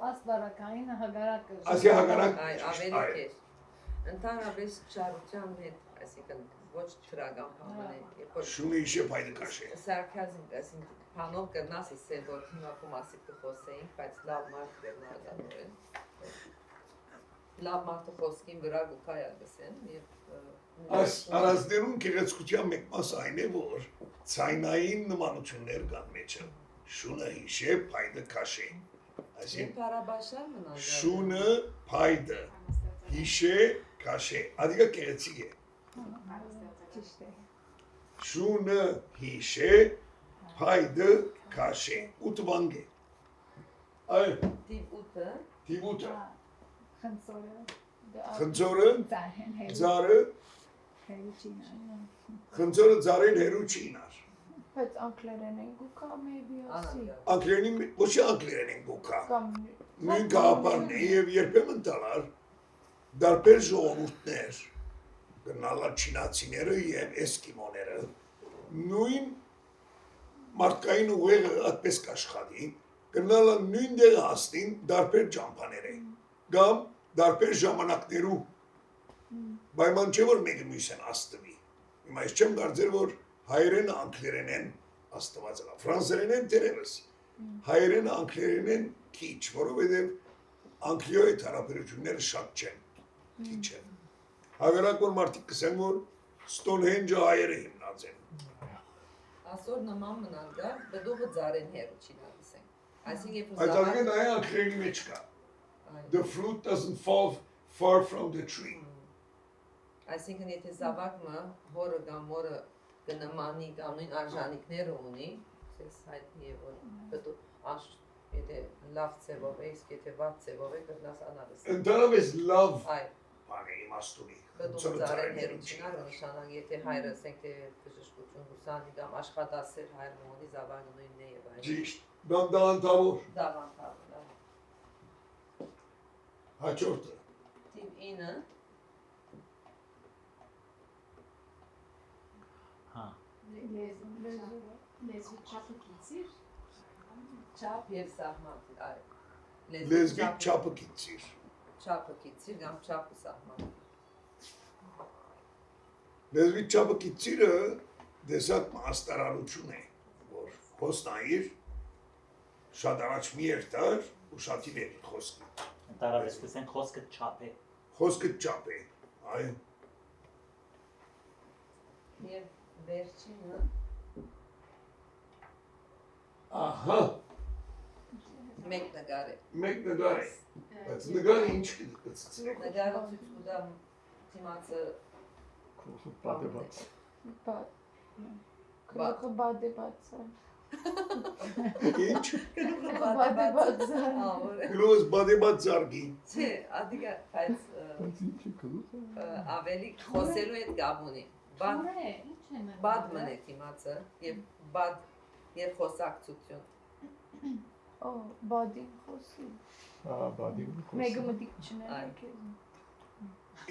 ասվարակային հագարակ։ Ասի հագարակ Այ, ավելի քեզ։ Ընդհանրապես շարության հետ, այսինքն ոչ դրական բան է։ Երբ որ Շունը իշե փայտը քաշե։ սարքազմ, այսինքն բանով կնաս ասել, որ հիմա կոմասի կխոսեինք, բայց լավ մարդ կերնալանորեն։ Լավ մարդը խոսքին վրա գուքայա գսեն եւ Այս առանձներում գեղեցկության մեկ մասը այն է, որ ցայնային նմանություններ կան մեջը։ Շունը իշե փայտը քաշե։ Այսինքն Եվ բարաբաշար մնալ։ շունը փայտը իշե քաշե։ Ադիգա գեղեցիկ է։ İşte. Շունը իշե փայտը քաշե։ Ուտվանգե։ Այ Տիվ 8-ը դիվուտը Hınsoru. խնձորը Zahen helu. ձարը Helucina. խնձորը ձարեն հերուչինար։ Բայց անգլերեն են գուկա maybe ասի։ Անգլերենի ոչ անգլերեն են գոքա։ Կամ Նույն գաղափարն է եւ երբեմն տալար դարբեր ժողովուրդներ գնալա չինացիները եւ էսկիմոները նույն մարդկային ուղեղը այդպես կաշխատի գնալա նույն դեր հասնին դարբեր ճամփաները կամ դարբեր ժամանակներու պայման չէ որ մեկը մյուսն աստվի հիմա ես չեմ կարծեր որ հայերենը անգլերեն են աստվածը ֆրանսերեն են դերևս հայերենը անգլերեն են քիչ որովհետեւ անգլիոյի հարաբերությունները շատ չեն քիչ են Հավերակ որ մարդիկ կսեն որ Սթոնհենջը հայերը հիմնած են ասոր նման մնալ դա բդուղը ձարեն հերուչինա ասենք այսինքն երբ Այդ անգամ այ անգլերենի մեջ կա The fruit doesn't fall far from the tree այսինքն եթե զավակը հորը կամ մորը կնմանի կամ նույն արժանինքները ունի ցես հայտնի է որ բդու աշ եթե լավ ձևով է իսկ եթե վատ ձևով է կգնաս անալիս Ընդհանրապես լավ այ բան է իմաստունի բդուղը ձարեն հերուչինա նշանակ եթե հայրը ասենք թե բժշկություն ուսանի կամ աշխատասեր հայր ունի զավակը նույնն է եւ այլն Ճիշտ դանդաղանտավոր դավանտավ հաջորդը Տիվ 9 Հա։ Լեզվի չափը կիցիր։ չափ եւ սահման այ լեզվի չափը կիցիր չափը կիցիր կամ չափը սահման լեզվի չափը կիցիրը դեսակ մաստարարություն է որ խոսնայիր շատ առաջ մի երթար ու շատի վերի խոսքի Տարավես կսեն խոսքը չափ է։ խոսքը չափ է այ եւ վերջինը ահա մեկ նկար է մեկ նգար է բայց նգարը ինչ կծծի նկարը ցույց կտա դիմացը Պատեված։ Գլուխը բադեված է։ Ինչ։ Բադեված է։ Գլուխս բադեբաց զարգի։ Չէ, ադիգա բայց Բայց ինչ է գլուխը։ ավելի խոսելու հետ կապ ունի։ Ինչ են։ Բադ մնե թիմացը եւ բադ եւ խոսակցություն։ Օ, բադին խոսի։ Հա, բադին խոսի։ Մեկը մտիկ չներ Այ։ քեզ։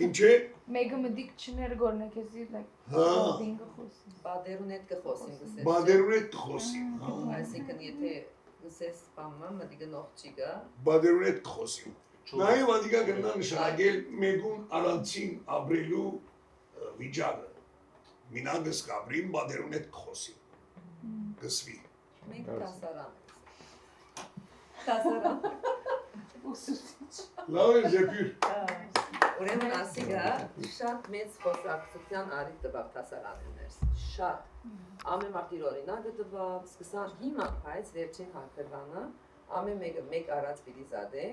Ինչ է։ Մեկը մտիկ չներ գորնե քեզի like Հա։ բադին խոսի։ Բադերուն հետ կխոսին գսես։ Բադերուն հետ խոսի։ Այսինքն եթե գսես բամը մտի գնող չի գա, Բադերուն հետ խոսի։ Նաև ադիգա կնա նշանակել մեգուն առանցին ապրելու վիճակը։ Մինագս կապրին բադերուն հետ խոսի։ Գսվի։ մենք դասարան։ Դասարան։ Լավ է զեպյուր։ Ուրեմն ասիգա շատ մեծ խոսակցության արի տվավ դասարաններս։ Շատ։ Ամեն մարտիր օրինակը տվավ, սկսան հիմա բայց վերջին հարկրվանը ամեն մեկը մեկ առած պիտի զադե,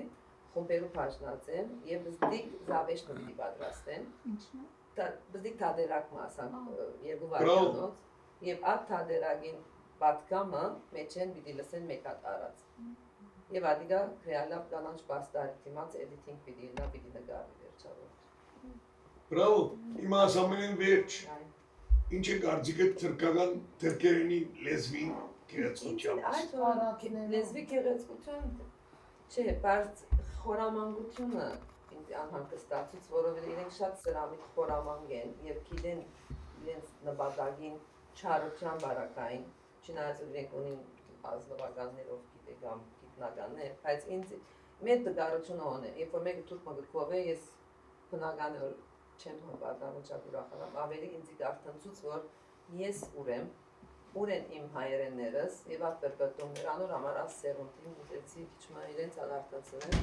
խումբերու բաժնացեն եւ բզդիկ զավեշ պիտի պատրաստեն։ Ինչն է։ Բզդիկ թադերակ մասան երկու վարկանոց եւ այդ թադերագին պատկամը մեջեն պիտի լսեն մեկ հատ առած։ Եվ ադիգա ռեալավ կանանչ պաստարի դիմաց էդիթինգ պիտի նա պիտի նկարի վերջավոր։ Բրավո, հիմա ասամենեն վերջ։ Ինչ է կարծիքը թրկական թրկերենի լեզվի գեղեցկության։ Այդ լեզվի գեղեցկություն չէ, բայց խորամանկությունը ինձ անհանգստացուց, որովհետև իրենք շատ սրամիտ խորամանկ են եւ գիտեն իրենց նպատակին չարության բարակային, չնայած իրենք ունին ազնվականներով գիտեգամ գիտնականներ, բայց ինձ մեծ դժվարություն ունի, երբ որ մեկը թուրք մգրկով է, ես բնականորեն չեմ հավատալու ճակուրախանամ, ավելի ինձ գարտանցուց, որ ես ուր են իմ հայերեններս եւ այդ պերպետումներ անոր համար ասերունտին ուզեցի քիչ իրենց ալարտացնել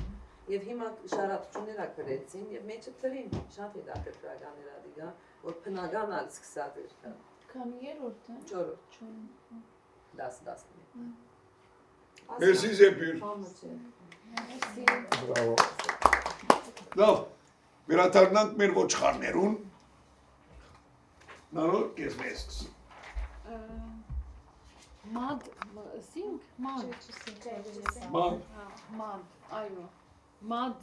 եւ հիմա շարատություններ ակրեցին եւ մեջը թրին շատ հետաքրքրականներ ադիգա որ բնական ալ սկսած էր դա Քանի երրորդ է։ 4 10 Մերսի զեպյուր։ Բրավո։ Լավ, վերադառնանք մեր ոչխարներուն։ Նարո կես մեզ։ Մադ, սինք, մադ։ Մադ։ Մադ, այո։ Մադ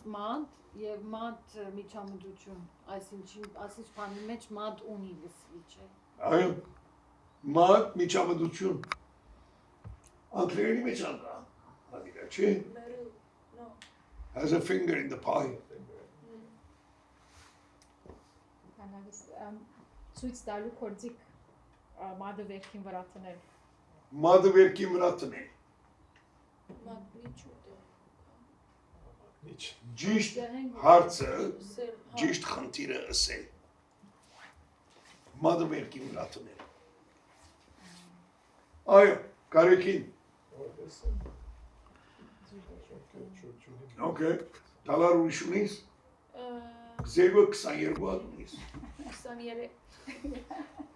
եւ մադ միջամտություն, այսինքն բանի մեջ մադ ունի լսվի չէ։ Այո։ Մադ միջամտություն։ Անգլերենի մեջ անգա։ Ադիգա չի։ Has a finger in the pie. Ցույց տալու կորձիկ մադը վերքին վրա տնել։ Մադը վերքի վրա տնել։ Ճիշտ հարցը, ճիշտ խնդիրը ասել։ Մադը վերքի վրա տնել։ Այո, կարեկին։ Okay, տալար ուրիշ ունիս։ Զերվը 22 հատ ունիս։ 23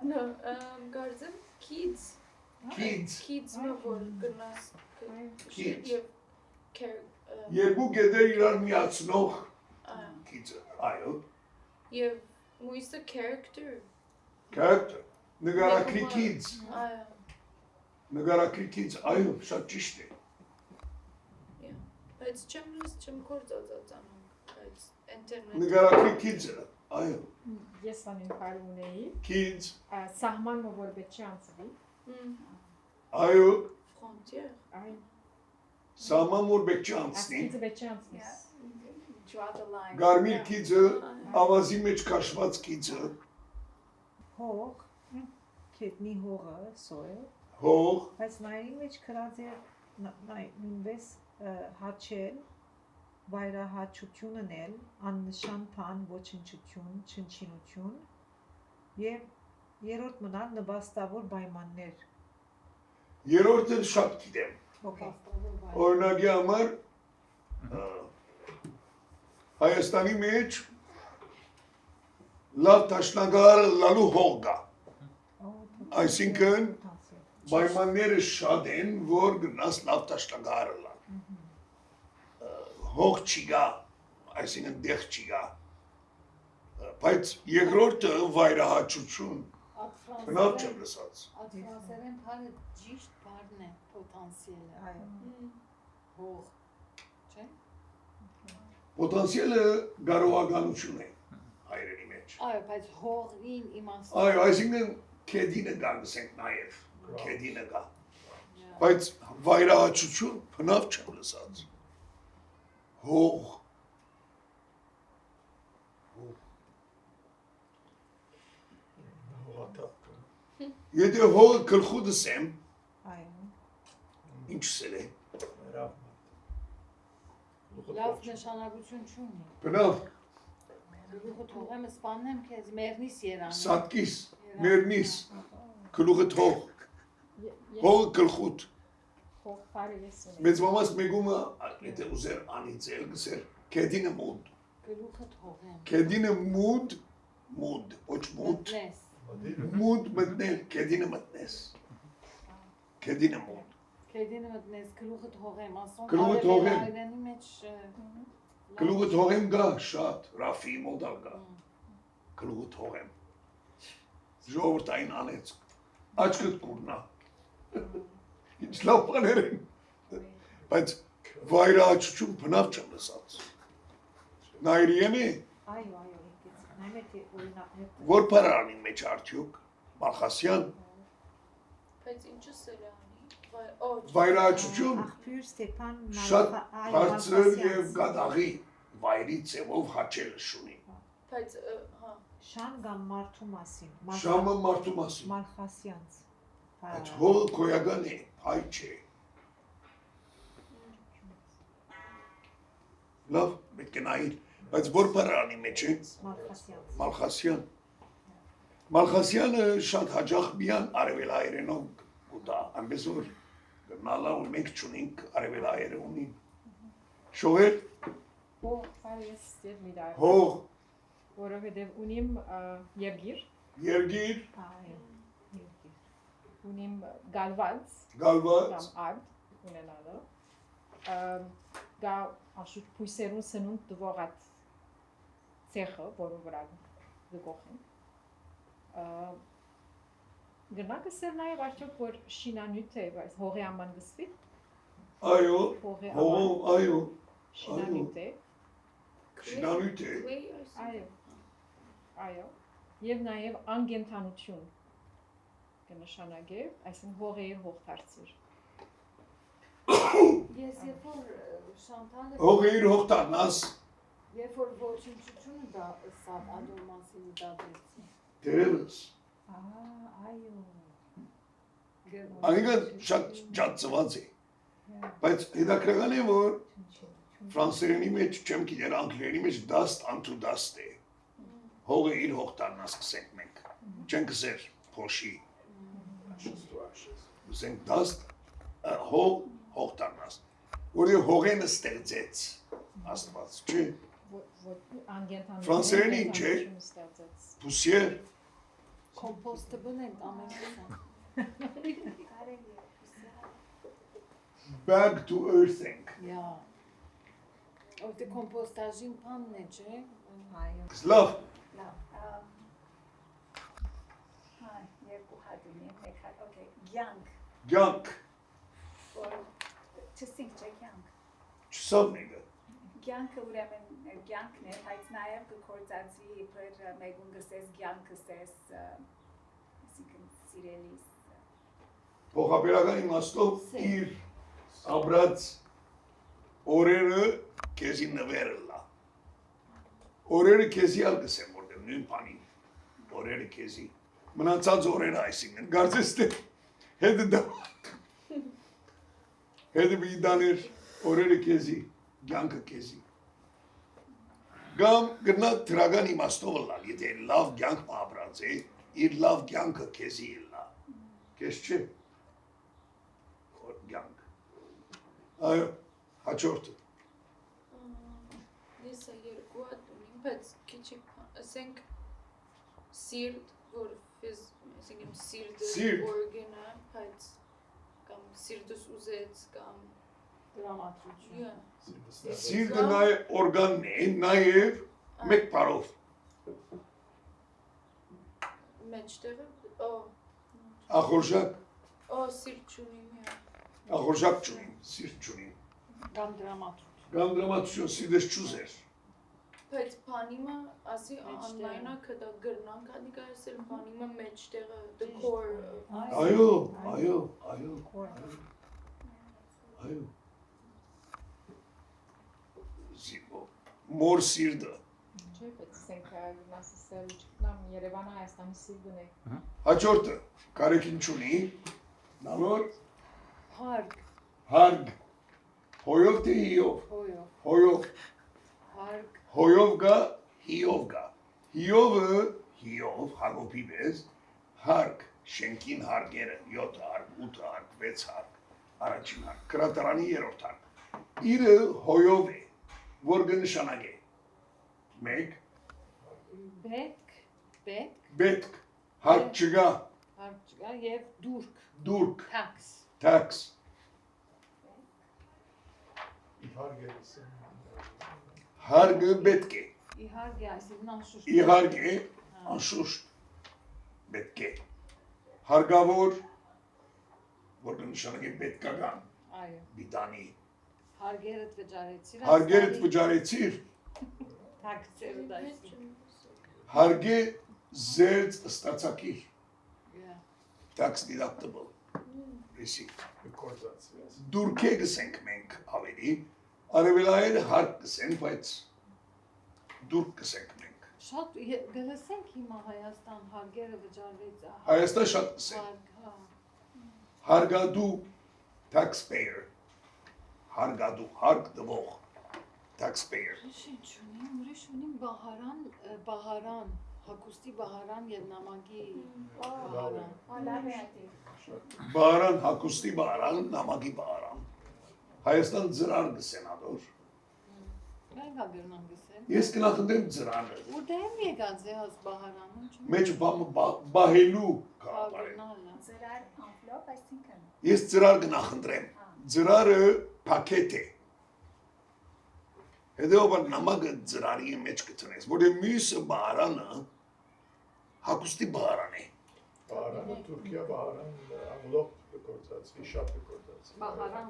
No, կարծեմ kids մը որ գնաս Kids։ եւ Երկու գեդեր իրար միացնող kids-ը, այո։ եւ մույսը character Character, նգարակրի kids, այո նգարակրի kids, այո, շատ ճիշտ է։ բայց չեմ կործածանում բայց ինտերնետ Նգարակրի kids-ը, այո, Ես անին քար ունեի, kids, սահմանը որ պետք է անցվի, այո, frontier այ սաման որ բեք չանցնի, ասինքն պետք է անցնի։ Draw the line. գարմիր kids-ը, ավազի մեջ կաշված kids-ը, Հող, քետնի հողը, soil, հող, բայց նայրի մեջ գրած է նույնպես հաչել, վայրահաչությունն էլ, աննշան բան, ոչնչություն, չնչինություն եւ երրորդ մնալ նպաստավոր պայմաններ։ երրորդը շատ գիտեմ, Okay. օրինակի համար, Հայաստանի մեջ լավ տաշնագարը լալու հող կա, այսինքն պայմանները շատ են, որ գնաս լավ տաշնագարը լալ, հող չի գա, այսինքն դեղ չի գա, Բայց երկրորդը վայրահաճություն, Այդ բնավ չեմ ֆրանսերեն լսած։ այդ ֆրանսերեն բառը ճիշտ բառն է, պոտենցիալը։ Այո։ Հող, չէ՞։ Պոտենցիալը կարողականություն է հայրենի մեջ։ Այո, բայց հողին իմաստը։ Այո, այսինքն քեդինը գանցենք նաև, քեդինը գա։ Բայց վայրահաճություն բնավ չեմ լսած։ Հող Եթե հողը գլխուդս եմ, Այո։ ինչ սեր է։ Լավ նշանակություն չունի։ Բնավ, Գլուխը թողեմ սպանեմ քեզ, մեռնիս երանի։ սատկիս, մերնիս, գլուխը թող, հողը գլխուդ։ Հող բարի ես ունեմ։ Մեծ մամաս մեգումը, եթե ուզեր անիծել, գսեր, քեդինը մուդ, Գլուխը թողեմ։ քեդինը մուդ, ոչ մուդ, Մտնես։ մուդ մտնել, քեդինը մտնես, քեդինը մուդ, Քեդինը մտնես, գլուխը թողեմ, ասում Գլուխը թողեմ։ Այրենի մեջ գլուխը թողեմ գա, շատ, Ռաֆի մոդալ գա, գլուխը թողեմ, ժողովրդային անեց, աչքդ կուրնա, ինչ լավ բաներ են, բայց վայրահաճություն բնավ չեմ լսած, նայրիեն է, Այո, նայմե թե օրինակներ որ պարանի մեջ արդյոք, Մալխասյան, Բայց ինչը սելանի։ վայրահաճություն, աղբյուր Ստեփան շատ բարձր և Մալխասյան գադաղի վայրի ծևով հաճելը շունի, Բայց հա։ Շան կամ մարդու մասին շամը մարդու մասին, Մալխասյանց այդ հողը կոյական է, հայ չէ, լավ, պետք է նայիր, բայց որ պարանի մեջ է, Մալխասյանց Մալխասյան, Մալխասյանը շատ հաջախ միան արևելայերենով կուտա, այնպես որ գնալա ու մենք չունենք արևելայերը ունին, շողեր, Հող բարի ես եւ միդար։ հող, Որովհետեւ ունիմ երգիր, երգիր, Այո ունիմ գալված գալված, կամ արդ ունենալը։ Գա աշուտ փույսերուն սնունդ դվողած ցեխը, որը վրա գողեն։ Գնակը սեր նաև արդյոք որ շինանյութ է, բայց հողի աման գսվի, այո, հողի հողը, աման այո, շինանյութ է, շինանյութ է, այո, այո, և նաև անգենթանություն կնշանակե, այսինքն հողի հող դարձիր։ Ես երբ որ Շանթալը հողը իր հող տանաս, երբ որ ոչնչությունը դա սա ադոր մասին դատեցի։ դերևս, Այո այնգան շատ ջատ ծված է, բայց հետաքրական է, որ ֆրանսերենի մեջ, չեմ գիտեր անգլերենի մեջ դաստ անտու դաստ է, հողը իր հող տանաս կսենք մենք, չեն կսեր փոշի, կսենք դաստ, հող տանաս, որ հողենը ստեղծեց, աստված, չէ, Ֆրանսերենի ինչ է, պուսիեր, Կոմպոստը բնենք ամենքան։ back to earthing, Յա։ Ովտե կոմպոստաժին բանն է, չէ։ Այո լավ, Հա, երկու հատ ունի, մեկ հատ, օքեյ, գյանք, գյանք, որ չսինք չէ գյանք։ չսավ նեգը, Գյանքը ուրեմն գյանքն է, բայց նաև կկործածվի իբր մեգուն գսես գյանք գսես, այսինքն սիրելիս։ փոխաբերական իմաստով իր ապրած օրերը քեզի նվերը լա, օրերը քեզի ալ գսեմ, որտեղ նույն բանին, օրերը քեզի, մնացած օրերը այսինքն, կարծես թե հետը դա, հետը մի դաներ օրերը քեզի, գյանքը քեզի, գամ գնա դրական իմաստով լալ, եթե լավ գյանք մահապրած է, իր լավ գյանքը քեզի լա, քեզ չէ, գյանք, այո, հաջորդը, Ես երկու հատ ունիմ, բայց քիչ ասենք սիրտ, որ այսինքն Սիրտ։ սիրտը օրգան է, բայց կամ սիրտս ուզեց կամ Դրամատրություն։ սիրտը նաև օրգանն է, նաև մեկ բարով, մեջտեղը Ախորժակ, սիրտ չունի միա։ ախորժակ չունին, սիրտ չունին։ Կամ դրամատուրգ։ Կամ դրամատուրգիոն սիրտես չուզեր։ Բայց բանիմը ասի Մեջտեղը։ անլայնա կդա գրնանք ադիկա ասել բանիմը մեջտեղը the core Այո, այո, այո, այո։ Զիբո, մոր սիրտը։ Չէ, բայց ասենք մասսել չկնամ Երևանը Հայաստանի սիրտն է։ Հաջորդը, կարեկին չունի, նավոր, Հարկ, հարգ, հոյով թե հիով, հոյով, հոյով, հարկ, հոյով գա, հիով գա, հիովը, հիով, հագոպի բեզ, հարկ, շենքին հարգերը, 7 հարկ, 8 հարկ, 6 հարկ, առաջին հարկ, կրատարանի երորդ հարկ, իրը հոյով է, որ գնշանակ է, մեկ, պետք, հարկ չգա, հարկ չկա և դուրկ, դուրկ, tax, tax, հարգը պետք է, իհարկե այսինքն անշուշտ, իհարկե, անշուշտ, պետք է, հարգավոր, որ նշանակ է պետքական, այո, բիտանի, հարգերդ վճարեցիր, հարգերդ վճարեցիր, tax-երը դայսին, հարգե զերծ ստացակիր, yeah, tax deductible, receipt, դուրք է գսենք մենք ավելի, արևելայել հարկ գսենք, բայց դուրք գսենք մենք, շատ գլսենք հիմա Հայաստան հարգերը վճարվեց, Հայաստան շատ գսենք, հարգ, հա, հարգադու, taxpayer, հարգադու, հարկ դվող, taxpayer, ուրիշ ունիմ բահարան, հակուստի բահարան և նամակի բահարան, բահարան, հակուստի բահարան, նամակի բահարան, Հայաստան ձրար գսենադոր, մենք ագրնան գսել, ես կնախնդրեմ ձրանը, ուրդեմ եկած է հաց բահարանում, մեջ բահելու կաղապարեն, ագրնալը, Ձրար անվլոպ, այսինքն։ ես ձրար կնախնդրեմ, ձրարը պակետ է, հետևաբար նամակը ձրարի մեջ կցնես, որ մյուսը բահարանը հակուստի բահարան է, Բահարանը Թուրքիա բահարան ամլոպ կգործածվի, շատ կգործածվի։ Բահարան։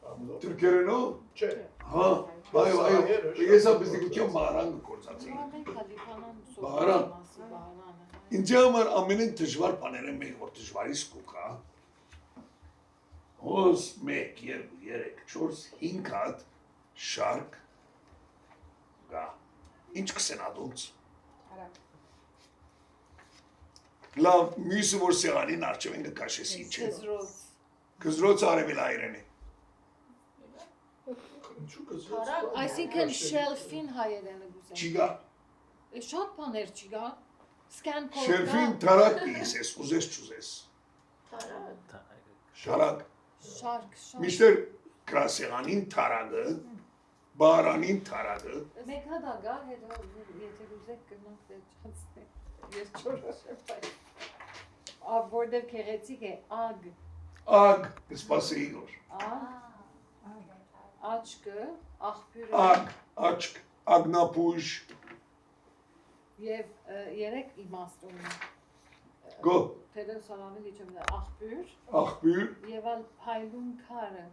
Ամլոպ։ Թուրքերենով, Չէ։ հա, այո, ես ապստիկության բահարան կգործածի, մենք հալիպանան Բահարան։ մասի բահարանը, ինձ համար ամենին դժվար բաները մեկ որ դժվարից կուկա, հոս 1, 2, 3, 4, 5 հատ շարք գա, ինչ կսենադունց, լավ, մյուսը որ սեղանին արջև են կկաշեսի չէ, Քզրոց, կզրոց արևել այրեն է, Ինչու կզրոց։ այսինքն շելֆին հայերենը գուզեն, չի գա, շատ բաներ չի գա, սկան կոդ շերվին տարակ պիիսես, ուզես չուզես, շարակ, շարք, միշտեր կրասեղանին տարագը, բահարանին տարագը, մեկ հատ ագա, հետո եթե գուզեք կնանք վերջացնեք, ես չորոշեմ, բայց, որդև կեղեցիկ է, ագ, ագ, կսպասեի գոր, աչկը, աղբյուրը ագ, աչկ, ագնապույժ, և երեք իմաստ ունի, գո, թերև սալամի դիչում է աղբյուր աղբյուր, և ալ պայլուն քարը,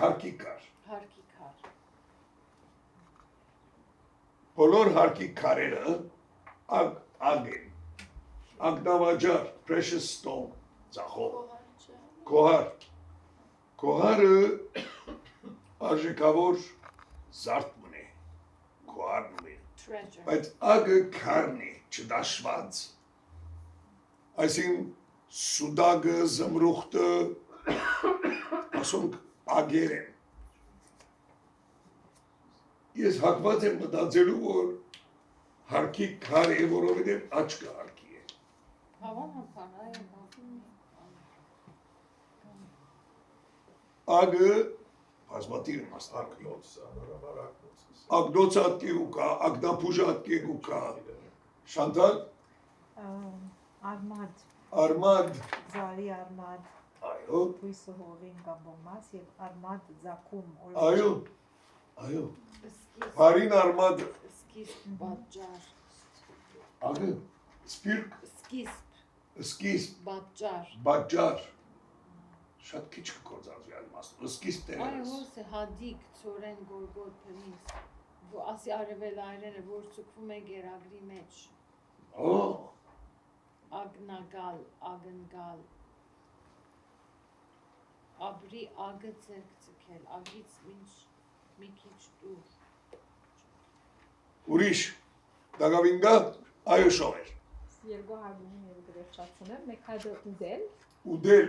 հարկի կար, հարկի քար, բոլոր հարկի կարերը ագ են, ագնավաջար, precious stone, ծախով, կոհար, կոհարը արժեքավոր զարդ մնե, կոհարն ունի, treasure, բայց ագը քարն է, չդաշված, այսին սուդագը, զմրուխտը, ասոնք ագեր են, ես հակված եմ մտածելու, որ հարկի քար է, որովհետև աչքը հարկի է, հավան հապան, այ ագը բազմաթիվ իմաստակ ունի, Ակնոց, անորոշ ակնոց։ ագնոց ատկեգու կա, ագնապուժ ատկեգու կա, Շանտալ, Արմադ, արմադ, ձարի արմադ, այո, հույսը հողին կամ բոմաս և արմադ ձակում, այո, այո, հարին արմադ, սկիզբ պատճար, ագը, Սպիրկ, սկիզբ, սկիզբ, պատճառ։ բաջար։ Շատ քիչ կգործածվի այդ մասը։ Սկիզբ Այո, տերերս։ ոնց է հադիկ, ծորեն, գորգոտ, փնից։ Ասի արևելայրենը, որ ցկվում է գերագրի մեջ։ Օ, Ագնագալ, ագնգալ։ Աբրի ագը ձերք ցկել, ագից մինչ մի քիչ դուրս։ ուրիշ, դագավինգա, այո շոհեր։ Երկու հագումի եւ գրեչացնեմ, մեկ հատը ուդել, Ուդել,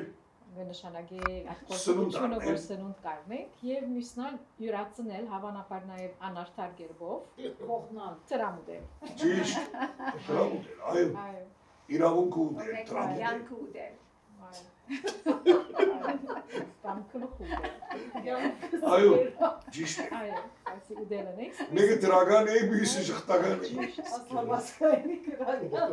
նշանակի այդ Սնունդ կողմությունը առնել։ որ սնունդ կառնենք եւ մյուսնալ յուրացնել հավանաբար նաեւ անարդար գերբով Կողնալ։ ծրամուդել։ ճիշտ, տրամուդել, այո, Այո, իրավունք ուդել, Օրենք տրամուդել։ կյանքը ուդել։ Կամ քլուխուդել։ Այո, ճիշտ է։ Այո, այսի ուդելն է։ Մեկը տրագան է, մյուսը շղթական է։ Ասամասկայնի գրական։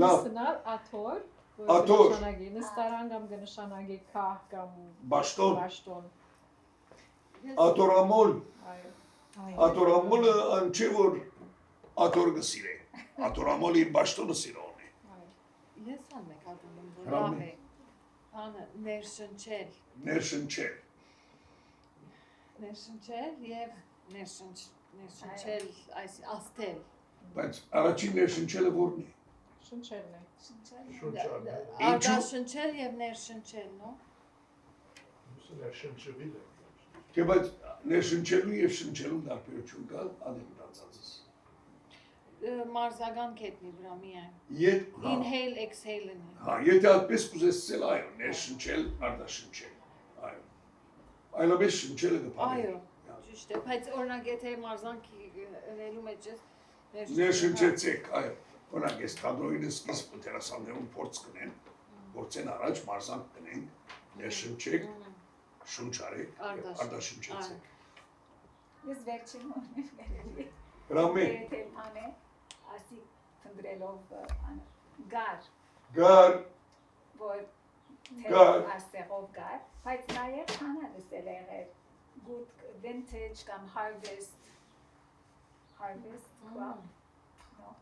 Լավ։ Մյուսնալ աթոր, Աթոր։ նշանակի նստարան կամ կնշանակի քահ կամ Բաշտոն, բաշտոն։ ատորամոլ, Այո։ ատորամոլը ան չէ որ ատոր գսիրե։ Ատորամոլը իր բաշտոնը սիրողն է։ Ես ան մեկ հատում որ Հրամ լավ է։ է։ Անը ներշնչել, Ներշնչել։ ներշնչել եւ ներշնչել, այս աստել։ Բայց առաջին ներշնչելը որն է։ Շնչելն է։ Շունչան։ Արտաշնչել եւ ներշնչել, նո։ Մուսը շնչվիլ է։ Չէ, բայց ներշնչելու եւ շնչելու տարբերություն կա, ադեմ դարձածս։ Մարզական կետնի վրա միայն։ Ետ, հա, Inhale, exhale-ն է։ հա, եթե այդպես կուզես ցել, այո, ներշնչել, արտաշնչել։ Այո։ Այլապես շնչելը կփարի։ Այո, ճիշտ է, բայց օրինակ եթե մարզանքի ընելու մեջ ես Ներշնչեցեք, այո։ Օրինակ ես թատրոնի սկիզբ դերասաններուն փորձ կնեն, փորձեն առաջ մարզանք կնեն, ներշնչեք, շունչ արեք, արտաշնչեցեք։ Ես վերջին օրն եմ Հրամե, վերել անը, ասի թնդրելով գար, գար, որ Գար։ աստեղով գար, բայց նաև անը լսել եղել, good vintage կամ harvest, crop, no,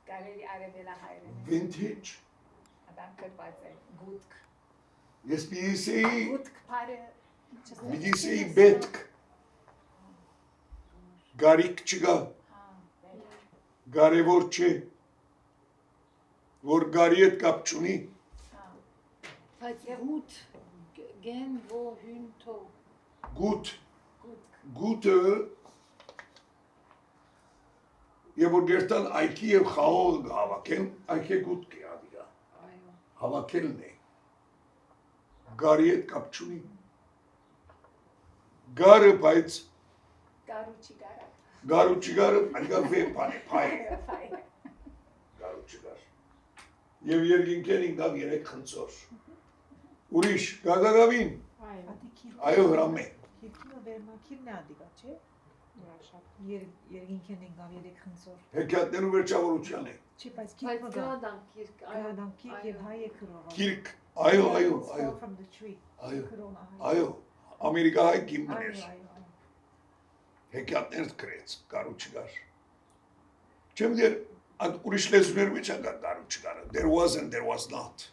գարերի արևելա հայրեն, vintage, ադամ կրված է, գուտք, ես պիիսեի, գուտք պարը, պիիսեի բետք, գարիք չգա, կարևոր չէ, որ գարի հետ կապ չունի, Բայց գուտ, գեն ո հյուն թո, գուտ, գուտ, գուտը, եւ որ գերտան այքի եւ խաղողը հավաքեն, այքի գուտ կի ադիգա, այո, հավաքելն է, գարի հետ կապ չունի, գարը բայց, գարուչի գարա, գարու չգարը, անգա վեպան է, պայ է, գարու չգար, եւ երկինքեն ինգավ երեք խնցոր, ուրիշ, գագագավին, Այո, այո հրամե, Քիրքինը վերմակիրն է ադիգա, չէ։ շատ։ Երկինքեն engավ երեք խնձոր։ հեքիաթներու վերջավորության է, Չի, բայց բայց քիրքը գա։ գադան կիրք, Գադան քիրք եւ հայ է քրողը։ կիրք, այո, այո, It's այո, fell from the tree։ այո, Քրոնը հայ։ այո, ամերիկահայ Այո, գիմներ, այո։ հեքիաթներ գրեց, գարու չգար, չեմ դեր, այդ ուրիշ լեզուներ մեջ անգա գարու չգարը, there was and there was not,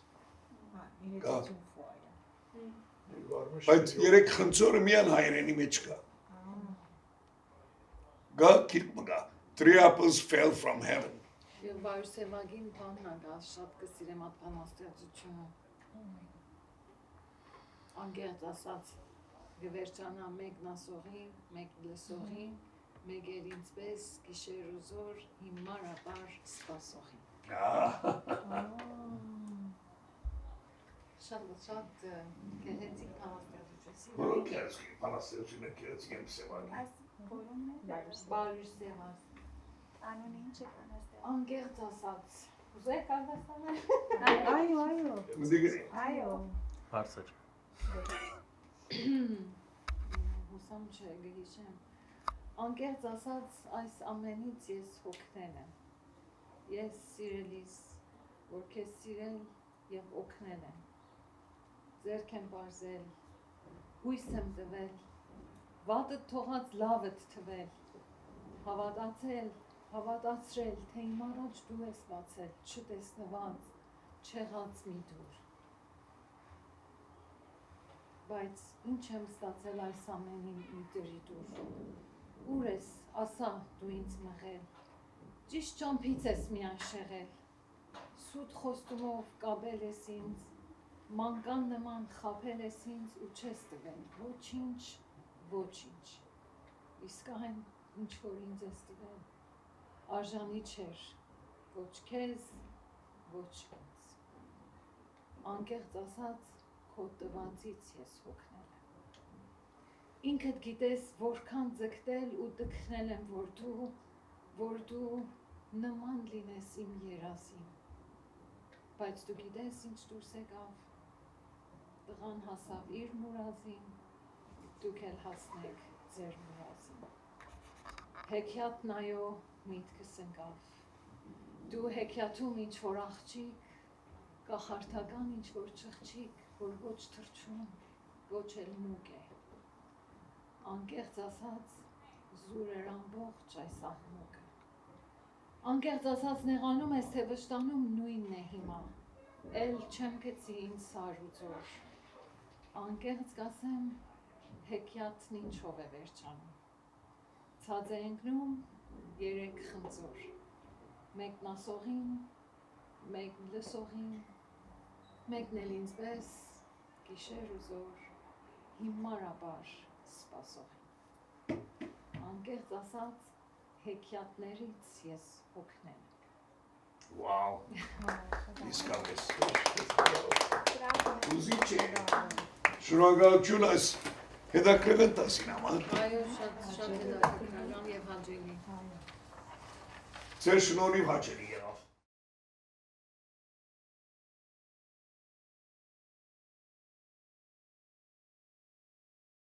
Հա, իրեցություն ֆոյը։ բայց երեք խնձորը միան հայերենի մեջ կա, գա կիրք մգա, three apples fell from heaven, եւ վայրսեվագին բանն անգա, շատ կսիրեմ այդ բանաստեղծությունը։ Անգերտ ասած, գվերջանա մեկ նասողին, մեկ լսողին, մեկ էր ինձպես, գիշեր ու զոր, հիմարաբար սպասողին։ Շատ գեղեցիկ բանաստեղծություն։ որոք կերեցքի, պանաստեղծությունը կերեցքի եմ սևագի, այս որում է, Վայրսեվակ։ անոնի ինչ է կանաստեղ, Անգերտ ասած, ուզեք անդաստանել։ Այո, այո։ մդիգրի, այո, Հարցեր։ Հուսամ չէ, գհիշեմ։ Անկեղծ ասած, այս ամենից ես հոգնել եմ։ Ես սիրելիս, որ քեզ սիրել եւ օգնել եմ։ Ձերք եմ բարձել, հույս եմ տվել, վատը թողած լավըդ թվել, հավատացել Հավատացրել, թե իմ առաջ դու ես բացել, չտեսնված, չեղած մի դուր։ Բայց ինչ եմ ստացել այս ամենին մի դրի դուր։ Ուր ես, ասա դու ինձ մղել, ճիշտ ճամփից ես միայն շեղել, սուտ խոստումով կաբել ես ինձ, մանկան նման խաբել ես ինձ ու չես տվել, ոչինչ, ոչինչ, իսկ այն ինչ որ ինձ ես տվել, արժանի չէր, ոչ քեզ, ոչ ինձ, անկեղծ ասած, քո տվածից ես հոգնել եմ, ինքդ գիտես որքան ձգտել ու դքնել եմ, որ դու նման լինես իմ երազին, բայց դու գիտես ինչ դուրս եկավ, տղան հասավ իր մուրազին, դուք էլ հասնեք ձեր մուրազին, հեքիաթ նայո միտքս ընկավ, դու հեքիաթում ինչ որ աղջիկ, կախարդական ինչ որ չղջիկ, որ ոչ թրջուն, ոչ էլ մուկ է, անկեղծ ասած զուր էր ամբողջ այս աղմուկը, անկեղծ ասած նեղանում ես, թե վշտանում նույնն է հիմա, էլ չեմ գցի ինձ սար ու ձոր, անկեղծ կասեմ, հեքիաթն ինչով է վերջանում, ցած է ընկնում երեք խնձոր, մեկն ասողին, մեկն լսողին, մեկն էլ ինձ պես, գիշեր ու զոր, հիմարաբար սպասողին, անկեղծ ասած, հեքիաթներից ես հոգնել եմ։ Վաու, իսկապես, ուզիչ է, շնորհակալություն այս հետաքրքրել ընթացին համար։ Այո, շատ հետաքրքրական և հաճելի։ Ձեր շնորհիվ հաճելի եղավ։